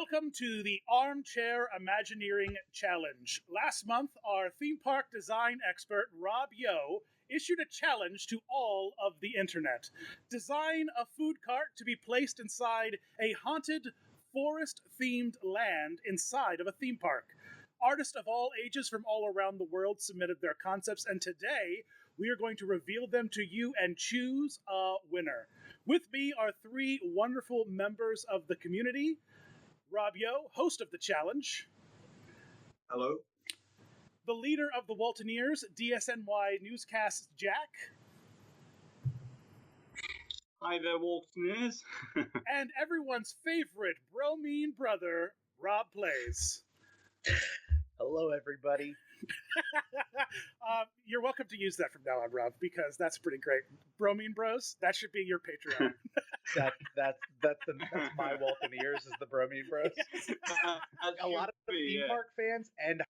Welcome to the Armchair Imagineering Challenge. Last month, our theme park design expert, Rob Yo, issued a challenge to all of the internet. Design a food cart to be placed inside a haunted, forest-themed land inside of a theme park. Artists of all ages from all around the world submitted their concepts, and today we are going to reveal them to you and choose a winner. With me are three wonderful members of the community. Rob Yo, host of the challenge. Hello. The leader of the Waltoneers, DSNY newscast Jack. Hi there, Waltoneers. And everyone's favorite bromine brother, Rob Plays. Hello, everybody. You're welcome to use that from now on, Rob, because that's pretty great. Bromine Bros, that should be your Patreon. That's my Waltoneers is the Bromine Bros. Yes. A lot of theme park fans and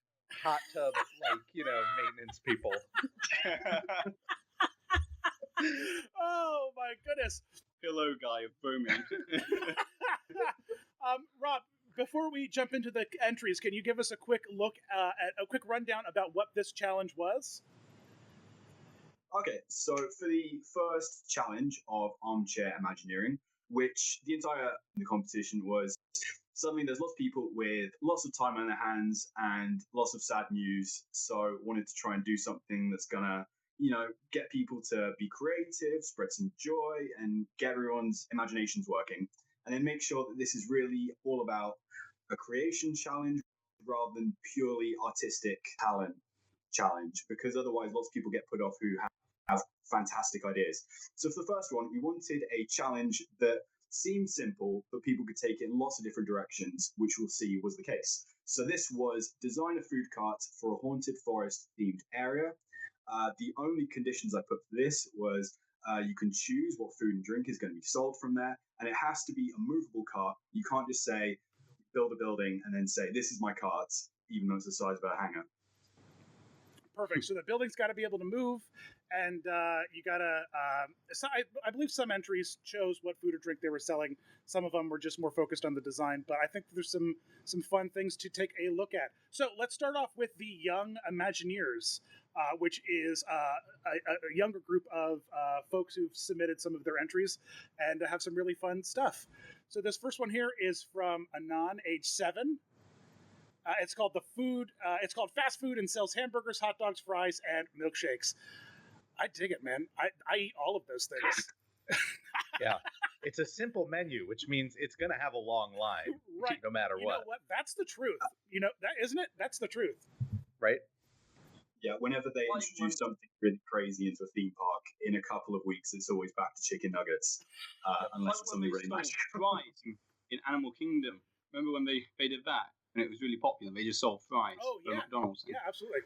hot tub, maintenance people. Oh my goodness. Pillow guy of bromine. Rob, before we jump into the entries, can you give us a quick look at a quick rundown about what this challenge was? Okay, so for the first challenge of Armchair Imagineering, which the entire competition was, suddenly there's lots of people with lots of time on their hands and lots of sad news, so wanted to try and do something that's gonna, get people to be creative, spread some joy, and get everyone's imaginations working, and then make sure that this is really all about a creation challenge rather than purely artistic talent challenge, because otherwise lots of people get put off who have fantastic ideas. So for the first one, we wanted a challenge that seemed simple, but people could take it in lots of different directions, which we'll see was the case. So this was design a food cart for a haunted forest themed area. The only conditions I put for this was you can choose what food and drink is going to be sold from there, and it has to be a movable cart. You can't just say, build a building and then say, this is my cart, even though it's the size of a hangar. Perfect. So the building's got to be able to move, and you got to. I believe some entries chose what food or drink they were selling. Some of them were just more focused on the design, but I think there's some fun things to take a look at. So let's start off with the Young Imagineers, which is a younger group of folks who've submitted some of their entries and have some really fun stuff. So this first one here is from Anon, age 7. It's called it's called Fast Food and sells hamburgers, hot dogs, fries, and milkshakes. I dig it, man. I eat all of those things. Yeah. It's a simple menu, which means it's going to have a long line, right. No matter what. You know what? That's the truth. That isn't it? That's the truth. Right? Yeah, whenever they introduce something really crazy into a theme park, in a couple of weeks, it's always back to chicken nuggets, unless it's something really magical. Fries in Animal Kingdom. Remember when they did that? And it was really popular. They just sold fries for McDonald's. Yeah, absolutely.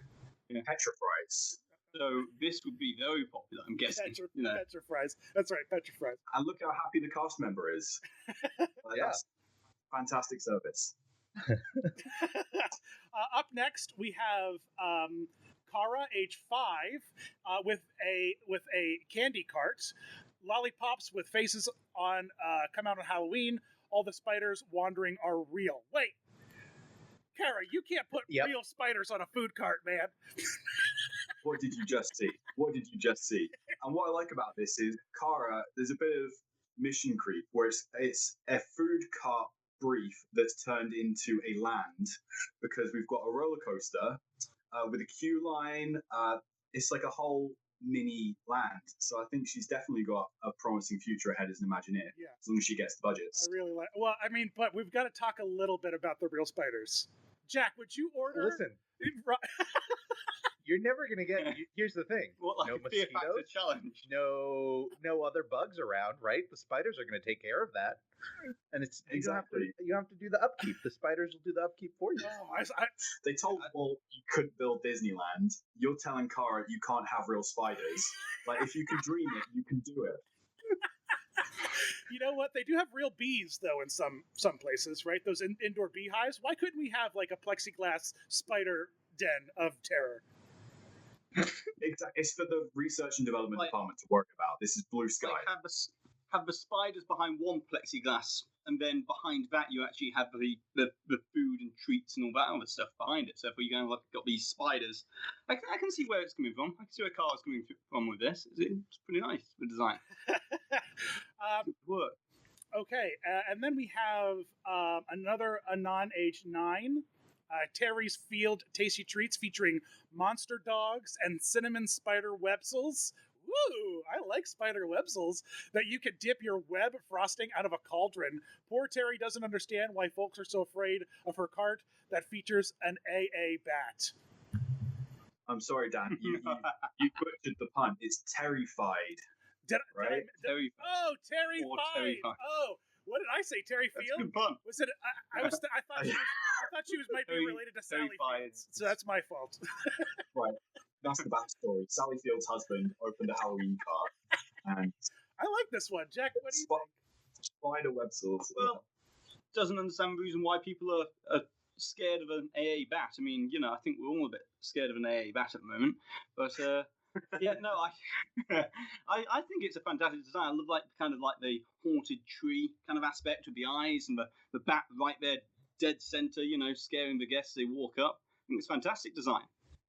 Yeah. Petra fries. So this would be very popular, I'm guessing. Petra fries. That's right, Petra fries. And look how happy the cast member is. That's fantastic service. Up next, we have Kara, age 5, with a candy cart. Lollipops with faces on come out on Halloween. All the spiders wandering are real. Wait, Kara, you can't put real spiders on a food cart, man. What did you just see? And what I like about this is, Kara, there's a bit of mission creep, where it's a food cart brief that's turned into a land, because we've got a roller coaster with a queue line. It's like a whole mini land. So I think she's definitely got a promising future ahead as an Imagineer, as long as she gets the budgets. I really like. Well, I mean, but we've got to talk a little bit about the real spiders. Jack, would you order? Listen, you're never gonna get. Here's the thing: no mosquitoes, challenge. No other bugs around, right? The spiders are gonna take care of that, and it's exactly. You have to do the upkeep. The spiders will do the upkeep for you. They told Walt you couldn't build Disneyland. You're telling Kara you can't have real spiders. Like, if you can dream it, you can do it. You know what? They do have real bees, though, in some places, right? Those indoor beehives. Why couldn't we have like a plexiglass spider den of terror? Exactly. It's for the research and development department to work about. This is blue sky. Have the spiders behind one plexiglass and then behind that you actually have the food and treats and all that other stuff behind it. So if you're going to got these spiders, I can see where it's coming from. I can see where Carl's coming from with this. It's pretty nice, the design. It works. Okay, and then we have another Anon Age 9, Terry's Field Tasty Treats featuring monster dogs and cinnamon spider websels. Woo! I like spider websels that you could dip your web frosting out of a cauldron. Poor Terry doesn't understand why folks are so afraid of her cart that features an AA bat. I'm sorry, Dan. You butchered the pun. It's terrified. Right? Oh, terrified. Oh, what did I say? Terry Field? That's a good pun. Was it? I thought she might be related to Sally Fields, so that's my fault. Right. That's the backstory. Sally Field's husband opened a Halloween cart, and I like this one, Jack. What do you think? Spider websels. Well, doesn't understand the reason why people are scared of an AA bat. I mean, I think we're all a bit scared of an AA bat at the moment, but. Yeah, no, I think it's a fantastic design. I love like the haunted tree kind of aspect with the eyes and the bat right there, dead center. Scaring the guests as they walk up. I think it's a fantastic design.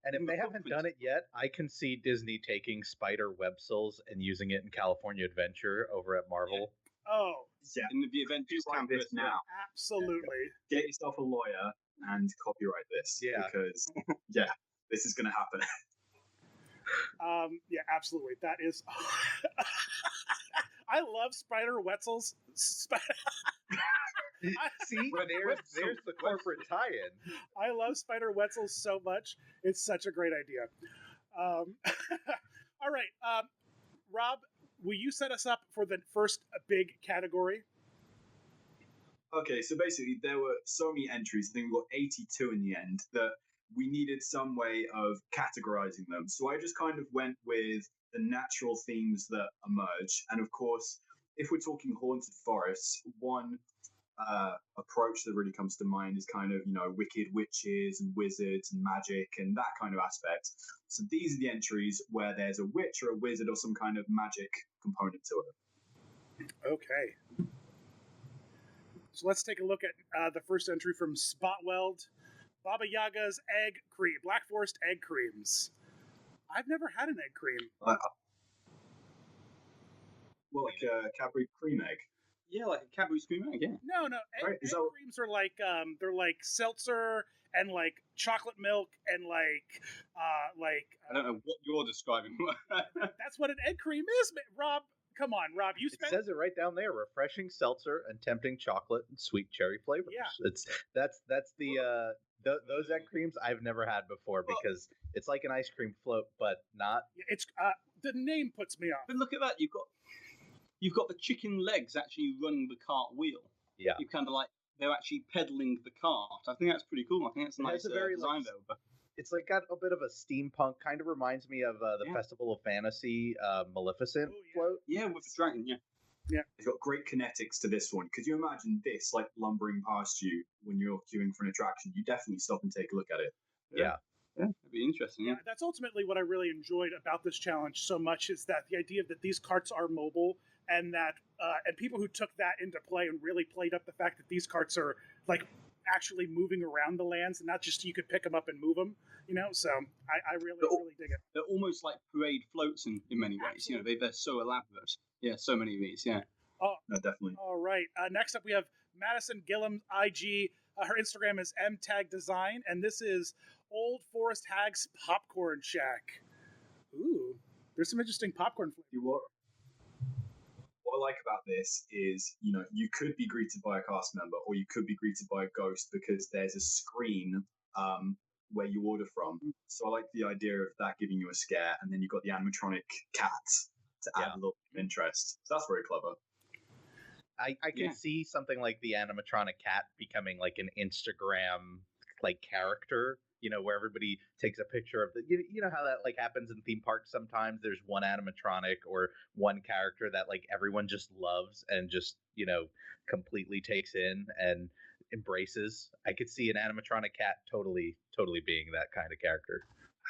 And if they haven't done it yet, I can see Disney taking spider websels and using it in California Adventure over at Marvel. Yeah. Oh, yeah. In the Adventures campus now. Absolutely. Get yourself a lawyer and copyright this. Yeah. Because this is going to happen. Yeah, absolutely. That is. I love spider websels. See, there's the corporate tie-in. I love spider websels so much. It's such a great idea. All right, Rob, will you set us up for the first big category? Okay, so basically there were so many entries. I think we got 82 in the end that we needed some way of categorizing them. So I just kind of went with the natural themes that emerge. And of course, if we're talking haunted forests, one approach that really comes to mind is kind of, wicked witches and wizards and magic and that kind of aspect. So these are the entries where there's a witch or a wizard or some kind of magic component to it. Okay. So let's take a look at the first entry from Spotweld. Baba Yaga's egg cream, Black Forest egg creams. I've never had an egg cream. Well, like a Cadbury cream egg. Yeah, like a Cadbury cream egg. Yeah. No. Egg creams are like they're like seltzer and like chocolate milk and like. I don't know what you're describing. That's what an egg cream is, Rob. Come on, Rob. It says it right down there: refreshing seltzer and tempting chocolate and sweet cherry flavors. Yeah. That's the. Those egg creams I've never had before because it's like an ice cream float, but not. It's the name puts me off. But look at that! You've got the chicken legs actually running the cart wheel. Yeah, you kind of like they're actually pedaling the cart. I think that's pretty cool. I think that's a nice design though. But it's like got a bit of a steampunk. Kind of reminds me of the Festival of Fantasy Maleficent float. Yeah, with the dragon. Yeah. Yeah, it's got great kinetics to this one. Could you imagine this like lumbering past you when you're queuing for an attraction? You definitely stop and take a look at it. Yeah, it'd be interesting. Yeah, that's ultimately what I really enjoyed about this challenge so much is that the idea that these carts are mobile and that and people who took that into play and really played up the fact that these carts are like actually moving around the lands and not just you could pick them up and move them. So I really dig it. They're almost like parade floats in many ways. Absolutely. They're so elaborate. Yeah, so many of these. Yeah. Oh, no, definitely. All right. Next up, we have Madison Gillum, IG. Her Instagram is mtagdesign, and this is Old Forest Hag's Popcorn Shack. Ooh, there's some interesting popcorn flavors. What I like about this is, you could be greeted by a cast member or you could be greeted by a ghost because there's a screen where you order from. So I like the idea of that giving you a scare, and then you've got the animatronic cat to add a little bit of interest. So that's very clever. I can see something like the animatronic cat becoming like an Instagram like character, where everybody takes a picture of you know how that like happens in theme parks sometimes. There's one animatronic or one character that like everyone just loves and just, completely takes in and embraces. I could see an animatronic cat totally being that kind of character.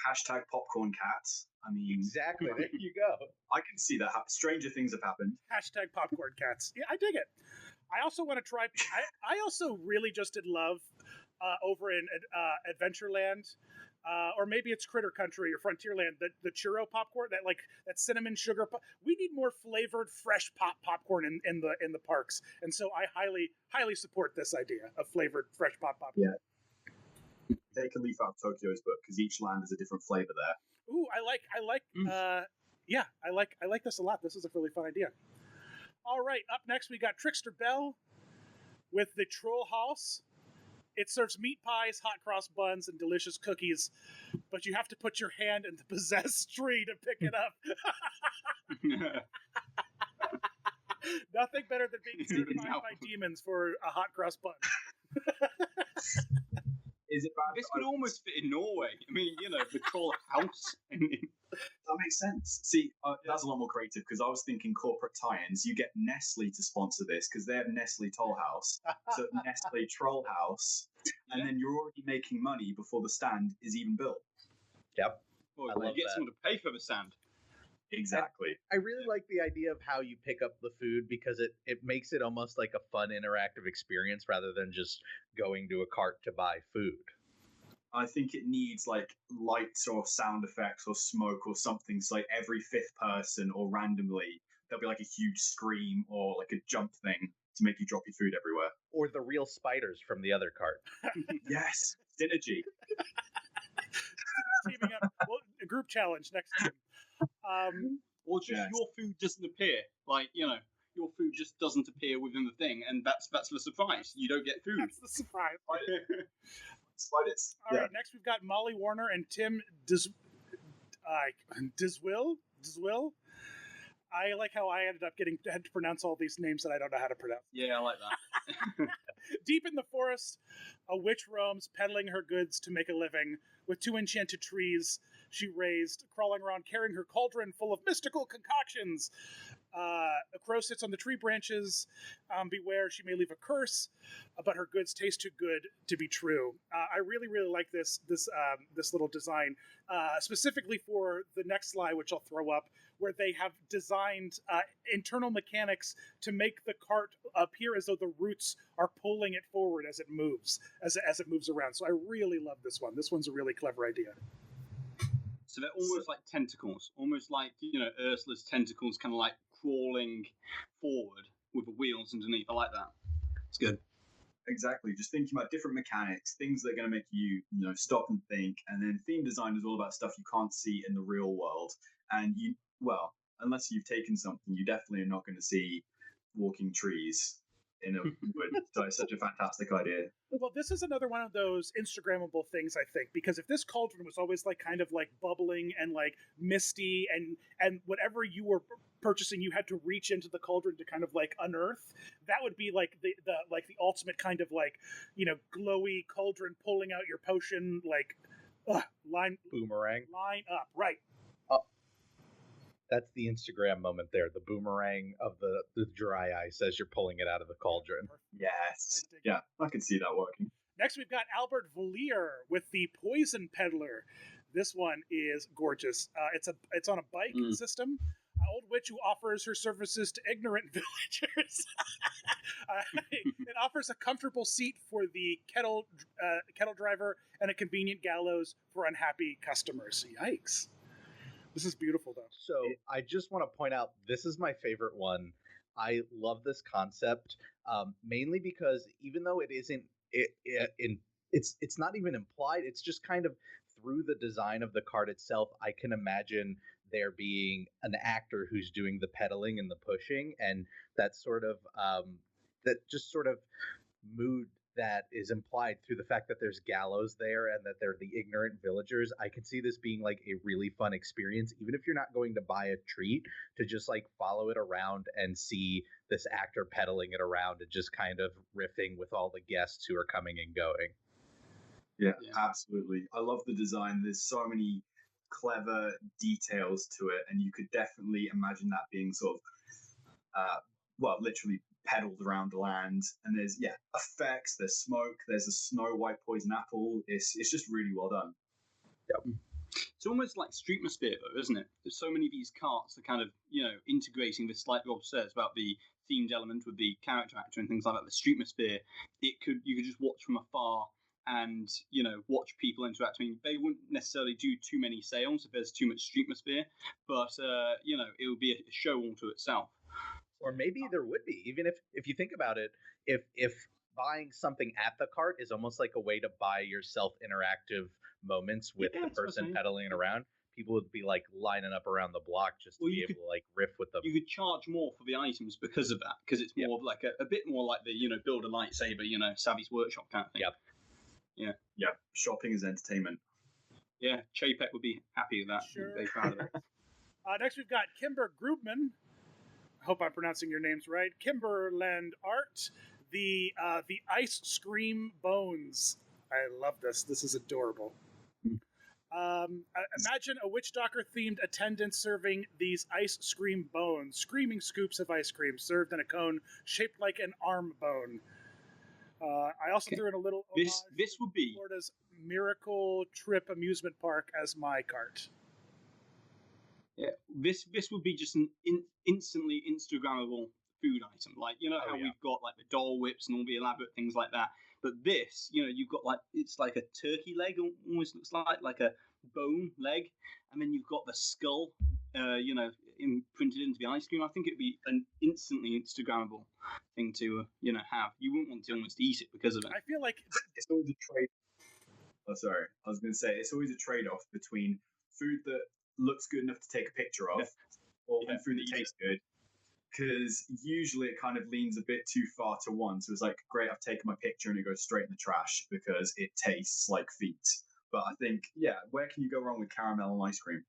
Hashtag popcorn cats. I mean, exactly. There you go. I can see that. Stranger things have happened. Hashtag popcorn cats. Yeah, I dig it. I also want to try. I also really just did love over in Adventureland, or maybe it's Critter Country or Frontierland. The churro popcorn, that cinnamon sugar. We need more flavored, fresh popcorn in the parks, and so I highly support this idea of flavored, fresh popcorn. Yeah. Take a leaf out of Tokyo's book because each land has a different flavor there. Ooh, I like this a lot. This is a really fun idea. All right, up next we got Trickster Bell with the Troll House. It serves meat pies, hot cross buns, and delicious cookies, but you have to put your hand in the possessed tree to pick it up. Nothing better than being certified by demons for a hot cross bun. Is it bad? This could almost fit in Norway. I mean, the Troll House. That makes sense. See, that's a lot more creative because I was thinking corporate tie-ins. You get Nestle to sponsor this because they have Nestle Toll House, so Nestle Troll House, and then you're already making money before the stand is even built. Yep. Well, you get someone to pay for the stand. Exactly. I really like the idea of how you pick up the food because it makes it almost like a fun interactive experience rather than just going to a cart to buy food. I think it needs like lights or sound effects or smoke or something. So like every fifth person or randomly there'll be like a huge scream or like a jump thing to make you drop your food everywhere. Or the real spiders from the other cart. Yes, synergy. Teaming up. Well, a group challenge next time. Or just your food doesn't appear. Your food just doesn't appear within the thing, and that's the surprise. You don't get food. That's the surprise. Spiders. All right, next we've got Molly Warner and Tim Diswill. I like how I ended up had to pronounce all these names that I don't know how to pronounce. Yeah, I like that. Deep in the forest, a witch roams, peddling her goods to make a living. With 2 enchanted trees she raised, crawling around carrying her cauldron full of mystical concoctions. A crow sits on the tree branches. Beware, she may leave a curse, but her goods taste too good to be true. I really, really like this little design, specifically for the next slide, which I'll throw up, where they have designed internal mechanics to make the cart appear as though the roots are pulling it forward as it moves, as it moves around. So I really love this one. This one's a really clever idea. So they're almost like tentacles, almost like, Ursula's tentacles kind of like crawling forward with the wheels underneath. I like that. It's good. Exactly. Just thinking about different mechanics, things that are going to make you, stop and think. And then theme design is all about stuff you can't see in the real world. And unless you've taken something, you definitely are not going to see walking trees in a wood. So it's such a fantastic idea. Well, this is another one of those Instagrammable things, I think, because if this cauldron was always kind of bubbling and misty and whatever you were purchasing, you had to reach into the cauldron to kind of unearth, that would be the ultimate kind of glowy cauldron pulling out your potion line up, right? That's the Instagram moment there. The boomerang of the dry ice as you're pulling it out of the cauldron. Yes. Yeah, I can see that working. Next, we've got Albert Villier with the Poison Peddler. This one is gorgeous. It's on a bike system. An old witch who offers her services to ignorant villagers. It offers a comfortable seat for the kettle driver and a convenient gallows for unhappy customers. Yikes. This is beautiful, though. So I just want to point out, this is my favorite one. I love this concept, mainly because even though it isn't, it's not even implied. It's just kind of through the design of the cart itself. I can imagine there being an actor who's doing the pedaling and the pushing, and that sort of mood that is implied through the fact that there's gallows there and that they're the ignorant villagers. I can see this being a really fun experience, even if you're not going to buy a treat, to just follow it around and see this actor pedaling it around and just kind of riffing with all the guests who are coming and going. Yeah, absolutely. I love the design. There's so many clever details to it, and you could definitely imagine that being sort of, literally pedaled around the land. And there's effects, there's smoke, there's a Snow White poison apple. It's just really well done. Yep. It's almost like Streetmosphere, though, isn't it? There's so many of these carts that kind of, integrating this, like Rob says, about the themed element with the character actor and things like that, the streetmosphere, you could just watch from afar and watch people interact. I mean, they wouldn't necessarily do too many sales if there's too much streetmosphere, but it would be a show unto itself. Or maybe there would be, even if you think about it, if buying something at the cart is almost like a way to buy yourself interactive moments with the person pedaling around, people would be like lining up around the block just to be able to like riff with them. You could charge more for the items because of that, because it's more of like a bit more like the build a lightsaber, Savvy's Workshop kind of thing. Yeah. Shopping is entertainment. Yeah, Chapek would be happy with that. Sure. Very proud of it. Next, we've got Kimber Grubman. I hope I'm pronouncing your names right. Kimberland Art, the Ice Scream Bones. I love this. This is adorable. Imagine a Witch Doctor themed attendant serving these ice scream bones, screaming scoops of ice cream served in a cone shaped like an arm bone. I also threw in a little this would be Florida's Miracle Trip amusement park as my cart. Yeah, this would be just an instantly Instagrammable food item. Like, how we've got like the Dole Whips and all the elaborate things like that. But this, you've got like, it's like a turkey leg, almost looks like a bone leg. And then you've got the skull, imprinted into the ice cream. I think it'd be an instantly Instagrammable thing to, have. You wouldn't want to almost eat it because of it. I feel like it's always a trade. Oh, sorry. I was going to say, it's always a trade-off between food that looks good enough to take a picture of and food that tastes good. Because usually it kind of leans a bit too far to one. So it's like, great, I've taken my picture and it goes straight in the trash because it tastes like feet. But I think, where can you go wrong with caramel and ice cream?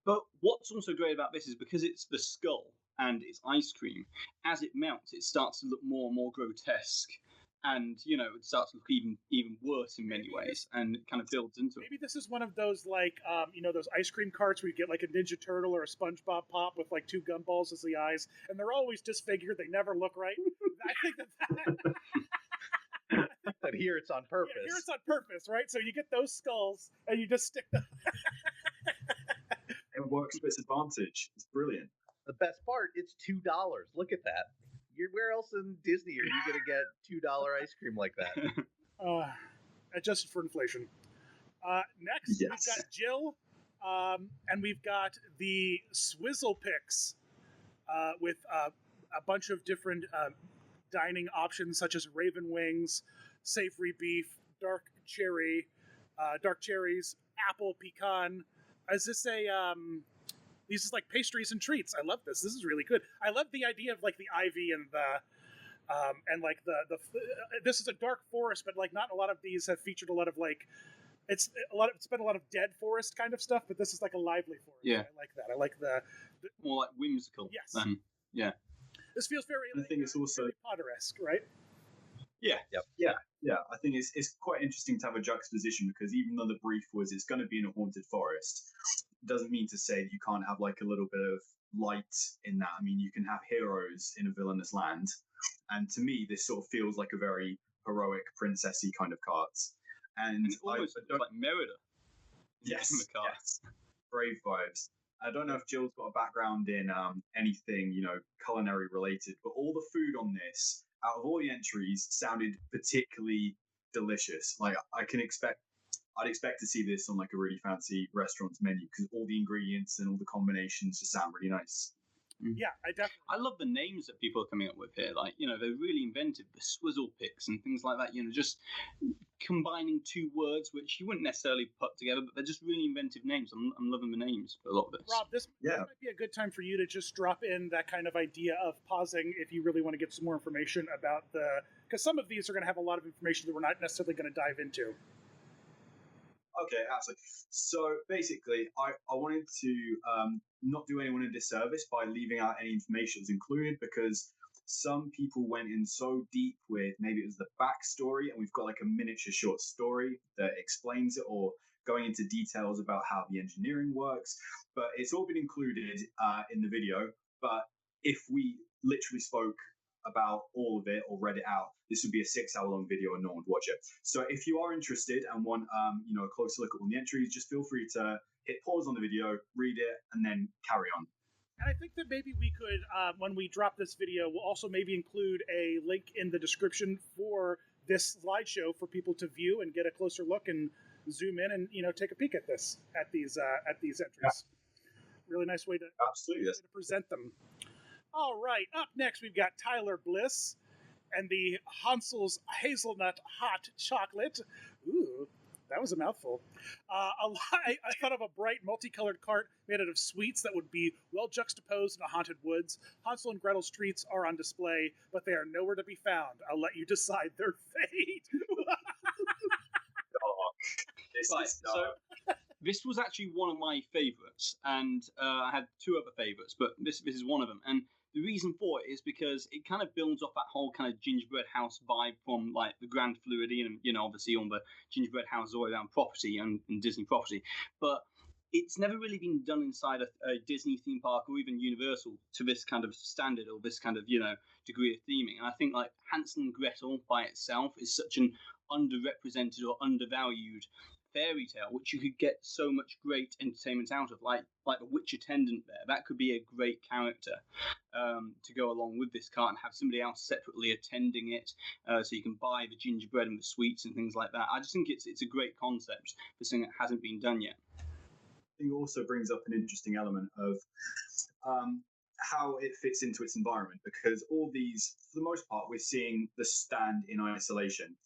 But what's also great about this is because it's the skull and it's ice cream, as it melts, it starts to look more and more grotesque. And, it starts to look even worse in many ways, and it kind of builds into it. Maybe this is one of those, like, those ice cream carts where you get, like, a Ninja Turtle or a SpongeBob Pop with, like, two gumballs as the eyes, and they're always disfigured. They never look right. I think that... But here it's on purpose. Yeah, here it's on purpose, right? So you get those skulls, and you just stick them... It works to its advantage. It's brilliant. The best part, it's $2. Look at that. Where else in Disney are you going to get $2 ice cream like that? Adjusted for inflation. Next, we've got Jill, and we've got the Swizzle Picks with a bunch of different dining options, such as Raven Wings, Savory Beef, Dark Cherries, Apple Pecan. Is this these is like pastries and treats. I love this. This is really good. I love the idea of like the ivy and the this is a dark forest, but like not a lot of these have featured a lot of like it's been a lot of dead forest kind of stuff, but this is like a lively forest. Yeah, I like that. I like the more like whimsical. Yes. Yeah. This feels very. I think it's also Harry Potter-esque, right? Yeah. Yep. Yeah. I think it's quite interesting to have a juxtaposition because even though the brief was it's going to be in a haunted forest, it doesn't mean to say that you can't have like a little bit of light in that. I mean, you can have heroes in a villainous land, and to me, this sort of feels like a very heroic, princessy kind of cards. And it almost looks like Merida. Yes, in the cards. Yes, brave vibes. I don't know if Jill's got a background in anything, culinary related, but all the food on this, out of all the entries, sounded particularly delicious. Like I'd expect to see this on like a really fancy restaurant's menu because all the ingredients and all the combinations just sound really nice. Yeah, I love the names that people are coming up with here. Like, they're really inventive. The Swizzle Picks and things like that. Just combining two words which you wouldn't necessarily put together, but they're just really inventive names. I'm loving the names for a lot of this. Rob, this might be a good time for you to just drop in that kind of idea of pausing if you really want to get some more information about because some of these are going to have a lot of information that we're not necessarily going to dive into. Okay, absolutely. So basically, I wanted to not do anyone a disservice by leaving out any information that's included because some people went in so deep with maybe it was the backstory and we've got like a miniature short story that explains it or going into details about how the engineering works. But it's all been included in the video. But if we literally spoke about all of it or read it out, this would be a 6-hour-long video and no one would watch it. So if you are interested and want a closer look at all the entries, just feel free to hit pause on the video, read it, and then carry on. And I think that maybe we could, when we drop this video, we'll also maybe include a link in the description for this slideshow for people to view and get a closer look and zoom in and take a peek at these entries. Yeah. Really nice way to present them. All right, up next we've got Tyler Bliss and the Hansel's Hazelnut Hot Chocolate. Ooh. That was a mouthful. I thought of a bright, multicolored cart made out of sweets that would be well juxtaposed in a haunted woods. Hansel and Gretel's treats are on display, but they are nowhere to be found. I'll let you decide their fate. So this was actually one of my favourites, and I had two other favourites, but this is one of them. And the reason for it is because it kind of builds off that whole kind of gingerbread house vibe from like the Grand Floridian and, obviously all the gingerbread houses all around property and Disney property. But it's never really been done inside a Disney theme park or even Universal to this kind of standard or this kind of, degree of theming. And I think like Hansel and Gretel by itself is such an underrepresented or undervalued fairy tale, which you could get so much great entertainment out of, like the witch attendant there. That could be a great character to go along with this cart and have somebody else separately attending it, so you can buy the gingerbread and the sweets and things like that. I just think it's a great concept for something that hasn't been done yet. I think it also brings up an interesting element of how it fits into its environment, because all these, for the most part, we're seeing the stand in isolation.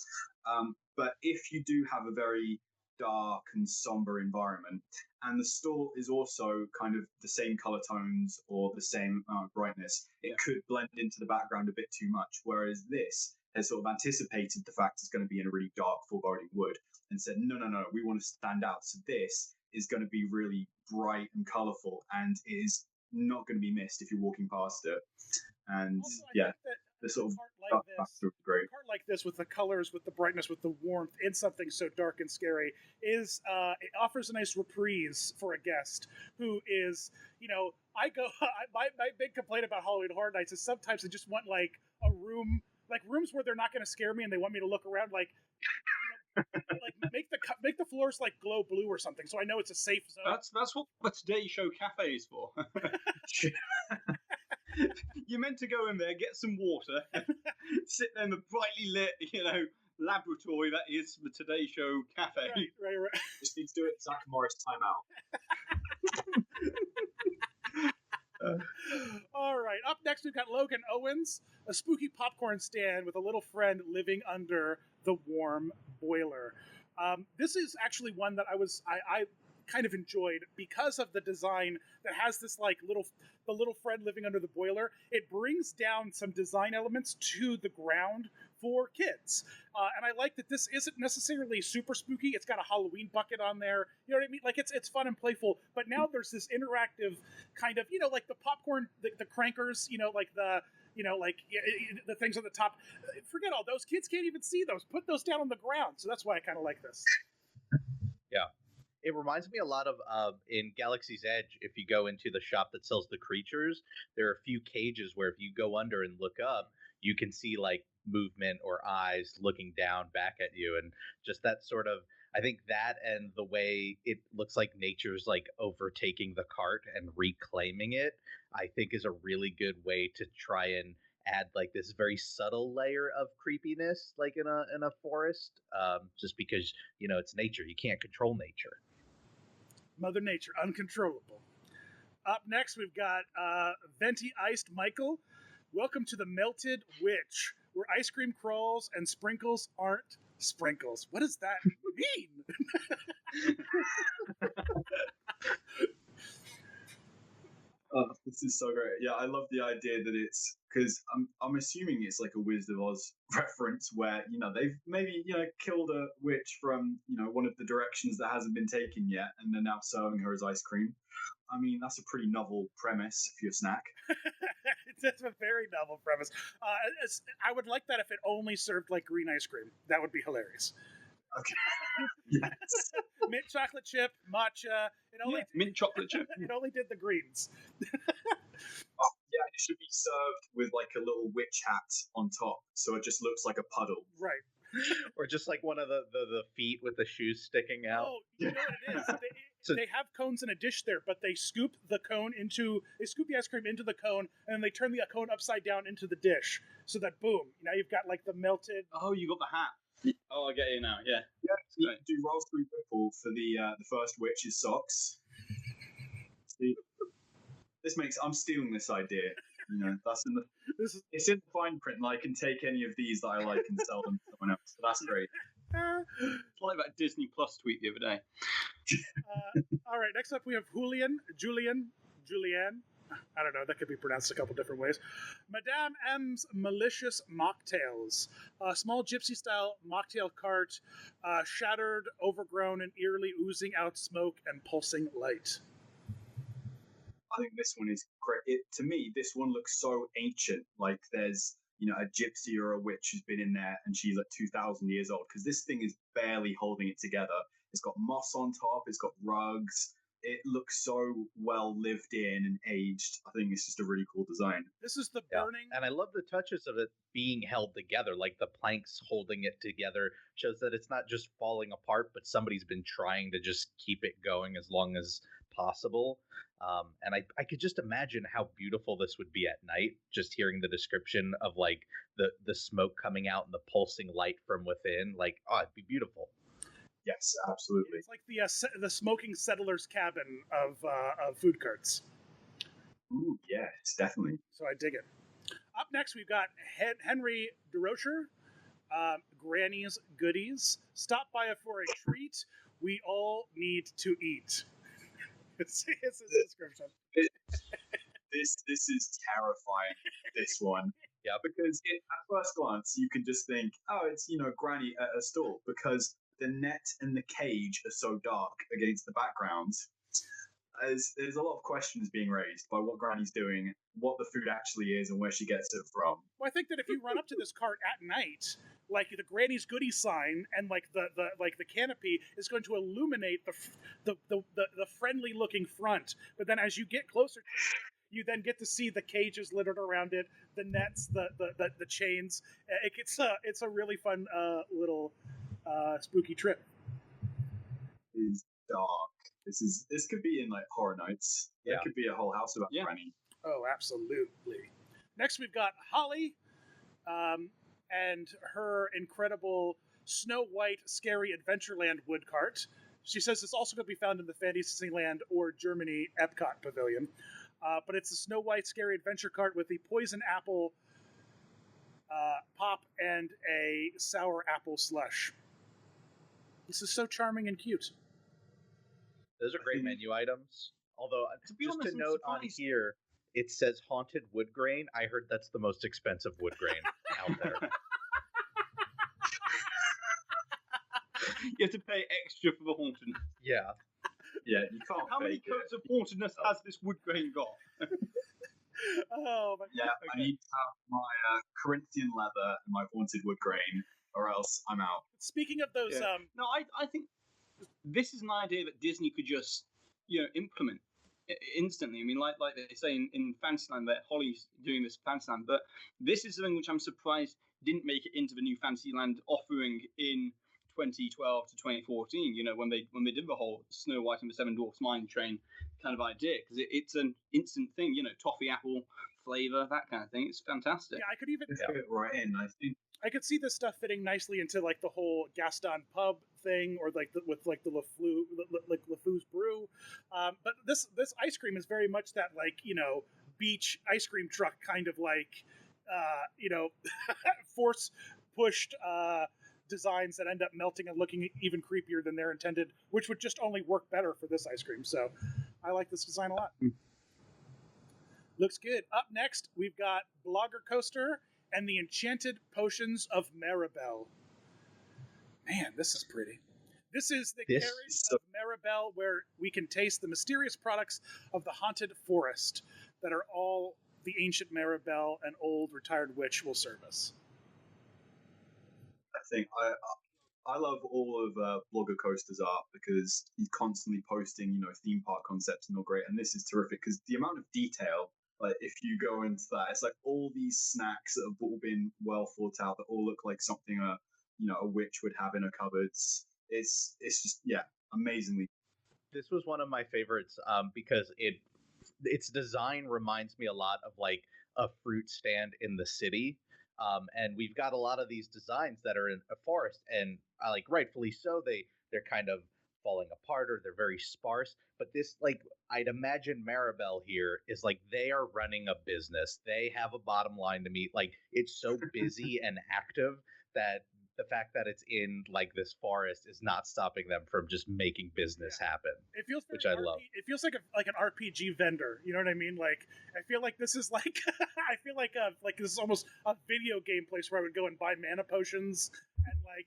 But if you do have a very dark and somber environment, and the stall is also kind of the same color tones or the same brightness, it could blend into the background a bit too much. Whereas this has sort of anticipated the fact it's going to be in a really dark, foreboding wood and said, no, we want to stand out. So this is going to be really bright and colorful, and is not going to be missed if you're walking past it. And also, the sort of like factor is great. A cart like this, with the colors, with the brightness, with the warmth, in something so dark and scary, is it offers a nice reprise for a guest who is, my big complaint about Halloween Horror Nights is sometimes they just want like a room, like rooms where they're not going to scare me and they want me to look around, like make the floors like glow blue or something, so I know it's a safe zone. That's what the Today Show cafe is for. You're meant to go in there, get some water, sit there in the brightly lit, laboratory that is the Today Show cafe. Right. Just need to do it Zach Morris timeout. All right, up next we've got Logan Owens, a spooky popcorn stand with a little friend living under the warm boiler. This is actually one that I kind of enjoyed because of the design that has this like the little friend living under the boiler. It brings down some design elements to the ground for kids, and I like that this isn't necessarily super spooky. It's got a Halloween bucket on there, you know what I mean? Like it's fun and playful, but now there's this interactive kind of, like the popcorn, the crankers, like the the things on the top. Forget all those, kids can't even see those. Put those down on the ground. So that's why I kind of like this. Yeah. It reminds me a lot of in Galaxy's Edge. If you go into the shop that sells the creatures, there are a few cages where if you go under and look up, you can see like movement or eyes looking down back at you. And just that sort of, I think that and the way it looks like nature's like overtaking the cart and reclaiming it, I think is a really good way to try and add like this very subtle layer of creepiness, like in a forest, just because it's nature. You can't control nature. Mother Nature, uncontrollable. Up next, we've got Venti Iced Michael. Welcome to the Melted Witch, where ice cream crawls and sprinkles aren't sprinkles. What does that mean? Oh, this is so great. Yeah, I love the idea that it's, because I'm assuming it's like a Wizard of Oz reference where, they've maybe, killed a witch from, one of the directions that hasn't been taken yet, and they're now serving her as ice cream. I mean, that's a pretty novel premise for your snack. It's a very novel premise. I would like that if it only served like green ice cream. That would be hilarious. Okay. Yes. Mint chocolate chip, matcha. Mint chocolate chip. It only did the greens. Yeah, it should be served with like a little witch hat on top, so it just looks like a puddle. Right. Or just like one of the feet with the shoes sticking out. Oh, you know what it is? So- they have cones in a dish there, but they scoop the ice cream into the cone, and then they turn the cone upside down into the dish, so that boom, now you've got like the melted. Oh, you got the hat. Oh, I get you now. Yeah. Yeah, you Right. can do raspberry ripple for the first witch's socks. See, I'm stealing this idea. That's in the. This is It's in the fine print, and I can take any of these that I like and sell them to someone else. So that's great. It's like that Disney Plus tweet the other day. all right. Next up, we have Julianne. I don't know. That could be pronounced a couple different ways. Madame M's Malicious Mocktails, a small gypsy-style mocktail cart, shattered, overgrown, and eerily oozing out smoke and pulsing light. I think this one is great. To me, this one looks so ancient. Like there's a gypsy or a witch who's been in there, and she's like 2,000 years old. Because this thing is barely holding it together. It's got moss on top. It's got rugs. It looks so well lived in and aged. I think it's just a really cool design. This is the Yeah. burning. And I love the touches of it being held together, like the planks holding it together shows that it's not just falling apart, but somebody's been trying to just keep it going as long as possible. And I could just imagine how beautiful this would be at night, just hearing the description of like the smoke coming out and the pulsing light from within. Like, oh, it'd be beautiful. Yes, absolutely. It's like the smoking settler's cabin of food carts. Ooh, yes, definitely. So I dig it. Up next, we've got Henry DeRocher, Granny's Goodies. Stop by for a treat. We all need to eat. It's his description. This is terrifying. This one, Yeah. because at first glance you can just think, oh, it's Granny at a stall, because the net and the cage are so dark against the background. There's a lot of questions being raised by what Granny's doing, what the food actually is, and where she gets it from. Well, I think that if you run up to this cart at night, like the Granny's Goodies sign and like the canopy is going to illuminate the friendly looking front, but then as you get closer to it, you then get to see the cages littered around it, the nets, the chains. It's a really fun little spooky trip. Is dark. This could be in like Horror Nights. Yeah. There could be a whole house about Yeah. Granny. Oh, absolutely. Next, we've got Holly and her incredible Snow White Scary Adventureland wood cart. She says it's also going to be found in the Fantasyland or Germany Epcot Pavilion. But it's a Snow White Scary Adventure cart with the poison apple pop and a sour apple slush. This is so charming and cute. Those are great menu items. Although, To be just honest, to I'm note on surprised. here, it says haunted wood grain. I heard that's the most expensive wood grain out there. You have to pay extra for the hauntedness. Yeah. Yeah, you can't. How many fake it. coats of hauntedness has this wood grain got? Oh, my Yeah, I need to have my Corinthian leather and my haunted wood grain, or else I'm out. Speaking of those, Yeah. No, I think this is an idea that Disney could just, implement instantly. I mean, like they say in Fantasyland, that Holly's doing this Fantasyland, but this is something which I'm surprised didn't make it into the new Fantasyland offering in 2012 to 2014. When they did the whole Snow White and the Seven Dwarfs Mine Train kind of idea, because it's an instant thing. Toffee apple flavor, that kind of thing. It's fantastic. yeah, I could even It fit right in. I think I could see this stuff fitting nicely into like the whole Gaston pub thing, or like with like the LeFou's brew. But this ice cream is very much that beach ice cream truck kind of like force pushed designs that end up melting and looking even creepier than they're intended, which would just only work better for this ice cream. So I like this design a lot. Looks good. Up next, we've got Blogger Coaster and the Enchanted Potions of Maribel. Man, this is pretty. This is the This carriage is so- of Maribel, where we can taste the mysterious products of the haunted forest that are all the ancient Maribel and old retired witch will serve us. I think I love all of Blogger Coaster's art, because he's constantly posting, theme park concepts, and all great. And this is terrific because the amount of detail, like if you go into that, it's like all these snacks that have all been well thought out, that all look like something a witch would have in her cupboards. It's just amazingly. This was one of my favorites because its design reminds me a lot of like a fruit stand in the city. And we've got a lot of these designs that are in a forest, and like rightfully so, they're kind of falling apart or they're very sparse. But this, like, I'd imagine Maribel here is like they are running a business. They have a bottom line to meet. Like, it's so busy and active that the fact that it's in like this forest is not stopping them from just making business happen. It feels which I love. It feels like an RPG vendor. You know what I mean? Like, I feel like this is like I feel like this is almost a video game place where I would go and buy mana potions and like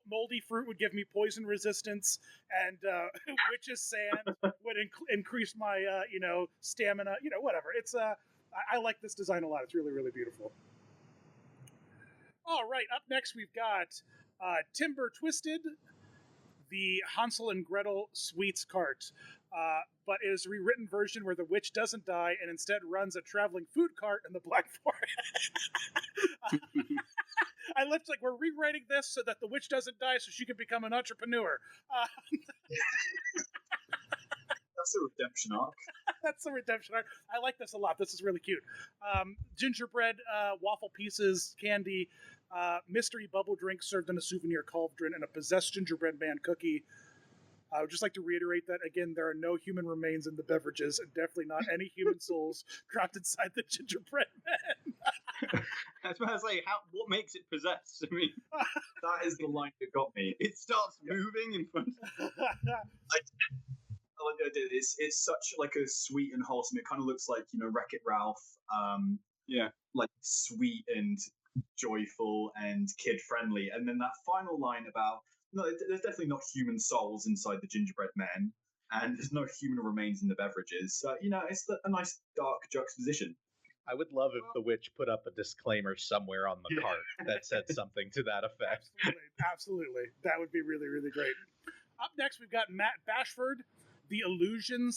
moldy fruit would give me poison resistance, and witch's sand would increase my stamina. Whatever. It's I like this design a lot. It's really, really beautiful. All right, up next we've got Timber Twisted, the Hansel and Gretel Sweets cart. But it is a rewritten version where the witch doesn't die and instead runs a traveling food cart in the Black Forest. I lived like, we're rewriting this so that the witch doesn't die so she can become an entrepreneur. That's a redemption arc. That's a redemption arc. I like this a lot. This is really cute. Gingerbread, waffle pieces, candy, mystery bubble drink served in a souvenir cauldron, and a possessed gingerbread man cookie. I would just like to reiterate that, again, there are no human remains in the beverages, and definitely not any human souls trapped inside the gingerbread man. I was about to say, what makes it possessed? I mean, that is the line that got me. It starts moving in front of I like the idea. It's such like a sweet and wholesome. It kind of looks like Wreck-It Ralph. Like sweet and joyful and kid friendly. And then that final line about there's definitely not human souls inside the gingerbread men, and there's no human remains in the beverages. So it's a nice dark juxtaposition. I would love if the witch put up a disclaimer somewhere on the cart that said something to that effect. Absolutely. That would be really, really great. Up next, we've got Matt Bashford, the Illusion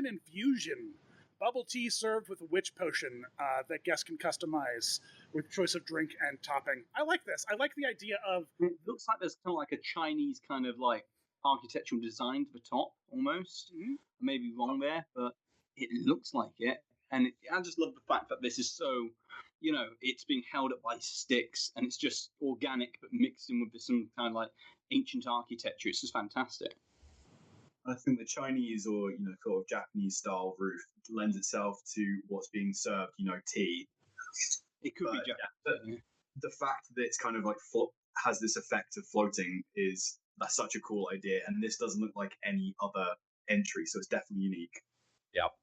Infusion. Bubble tea served with a witch potion that guests can customize with choice of drink and topping. I like this. I like the idea of... It looks like there's kind of like a Chinese kind of like architectural design to the top, almost. Mm-hmm. I may be wrong there, but it looks like it. And I just love the fact that this is so, it's being held up by sticks, and it's just organic, but mixed in with some kind of like ancient architecture. It's just fantastic. I think the Chinese or sort of Japanese style roof lends itself to what's being served, tea. It could be Japanese. The fact that it's kind of like has this effect of floating that's such a cool idea, and this doesn't look like any other entry, so it's definitely unique. Yep.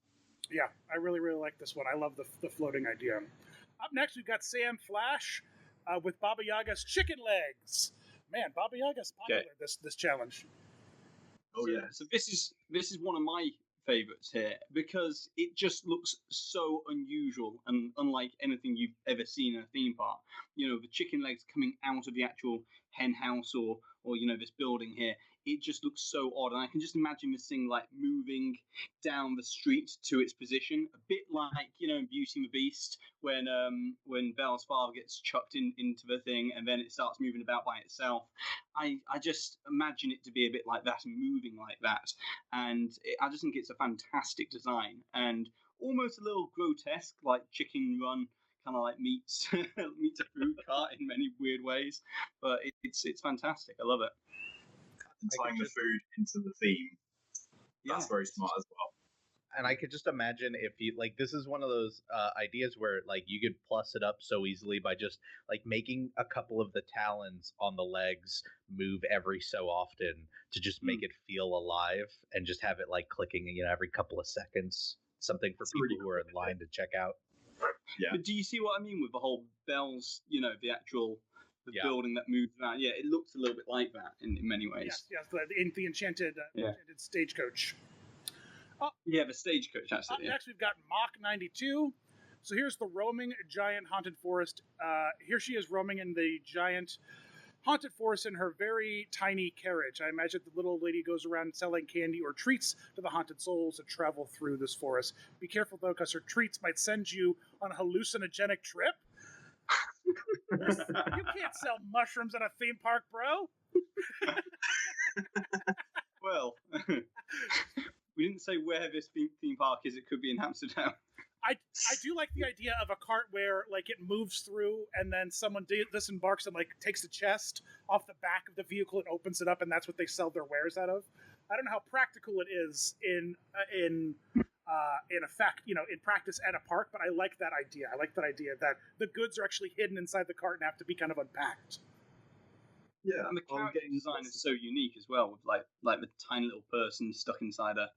Yeah, I really, really like this one. I love the floating idea. Up next, we've got Sam Flash with Baba Yaga's chicken legs. Man, Baba Yaga's popular this challenge. Oh yeah. So this is one of my favorites here because it just looks so unusual and unlike anything you've ever seen in a theme park. The chicken legs coming out of the actual hen house or this building here. It just looks so odd, and I can just imagine this thing like moving down the street to its position, a bit like in Beauty and the Beast when Belle's father gets chucked into the thing and then it starts moving about by itself. I just imagine it to be a bit like that and moving like that, and I just think it's a fantastic design and almost a little grotesque, like Chicken Run. Kind of like meets a food cart in many weird ways, but it's fantastic. I love it. And tying the food into the theme. That's very smart as well. And I could just imagine if you this is one of those ideas where you could plus it up so easily by just making a couple of the talons on the legs move every so often to just make it feel alive and just have it clicking every couple of seconds. Something for people who are in line to check out. Yeah. But do you see what I mean with the whole bells? The actual building that moves around. Yeah, it looks a little bit like that in many ways. Yes, the enchanted stagecoach. The stagecoach. That's Up it. Next, we've got Mach 92. So here's the roaming giant haunted forest. Here she is roaming in the giant haunted forest in her very tiny carriage. I imagine the little lady goes around selling candy or treats to the haunted souls that travel through this forest. Be careful, though, because her treats might send you on a hallucinogenic trip. You can't sell mushrooms at a theme park, bro. well, we didn't say where this theme park is. It could be in Amsterdam. I do like the idea of a cart where like it moves through and then someone disembarks and like takes the chest off the back of the vehicle and opens it up, and that's what they sell their wares out of. I don't know how practical it is in effect, in practice at a park, but I like that idea. I like that idea that the goods are actually hidden inside the cart and have to be kind of unpacked. Yeah, and the character design is so unique as well, with like the tiny little person stuck inside I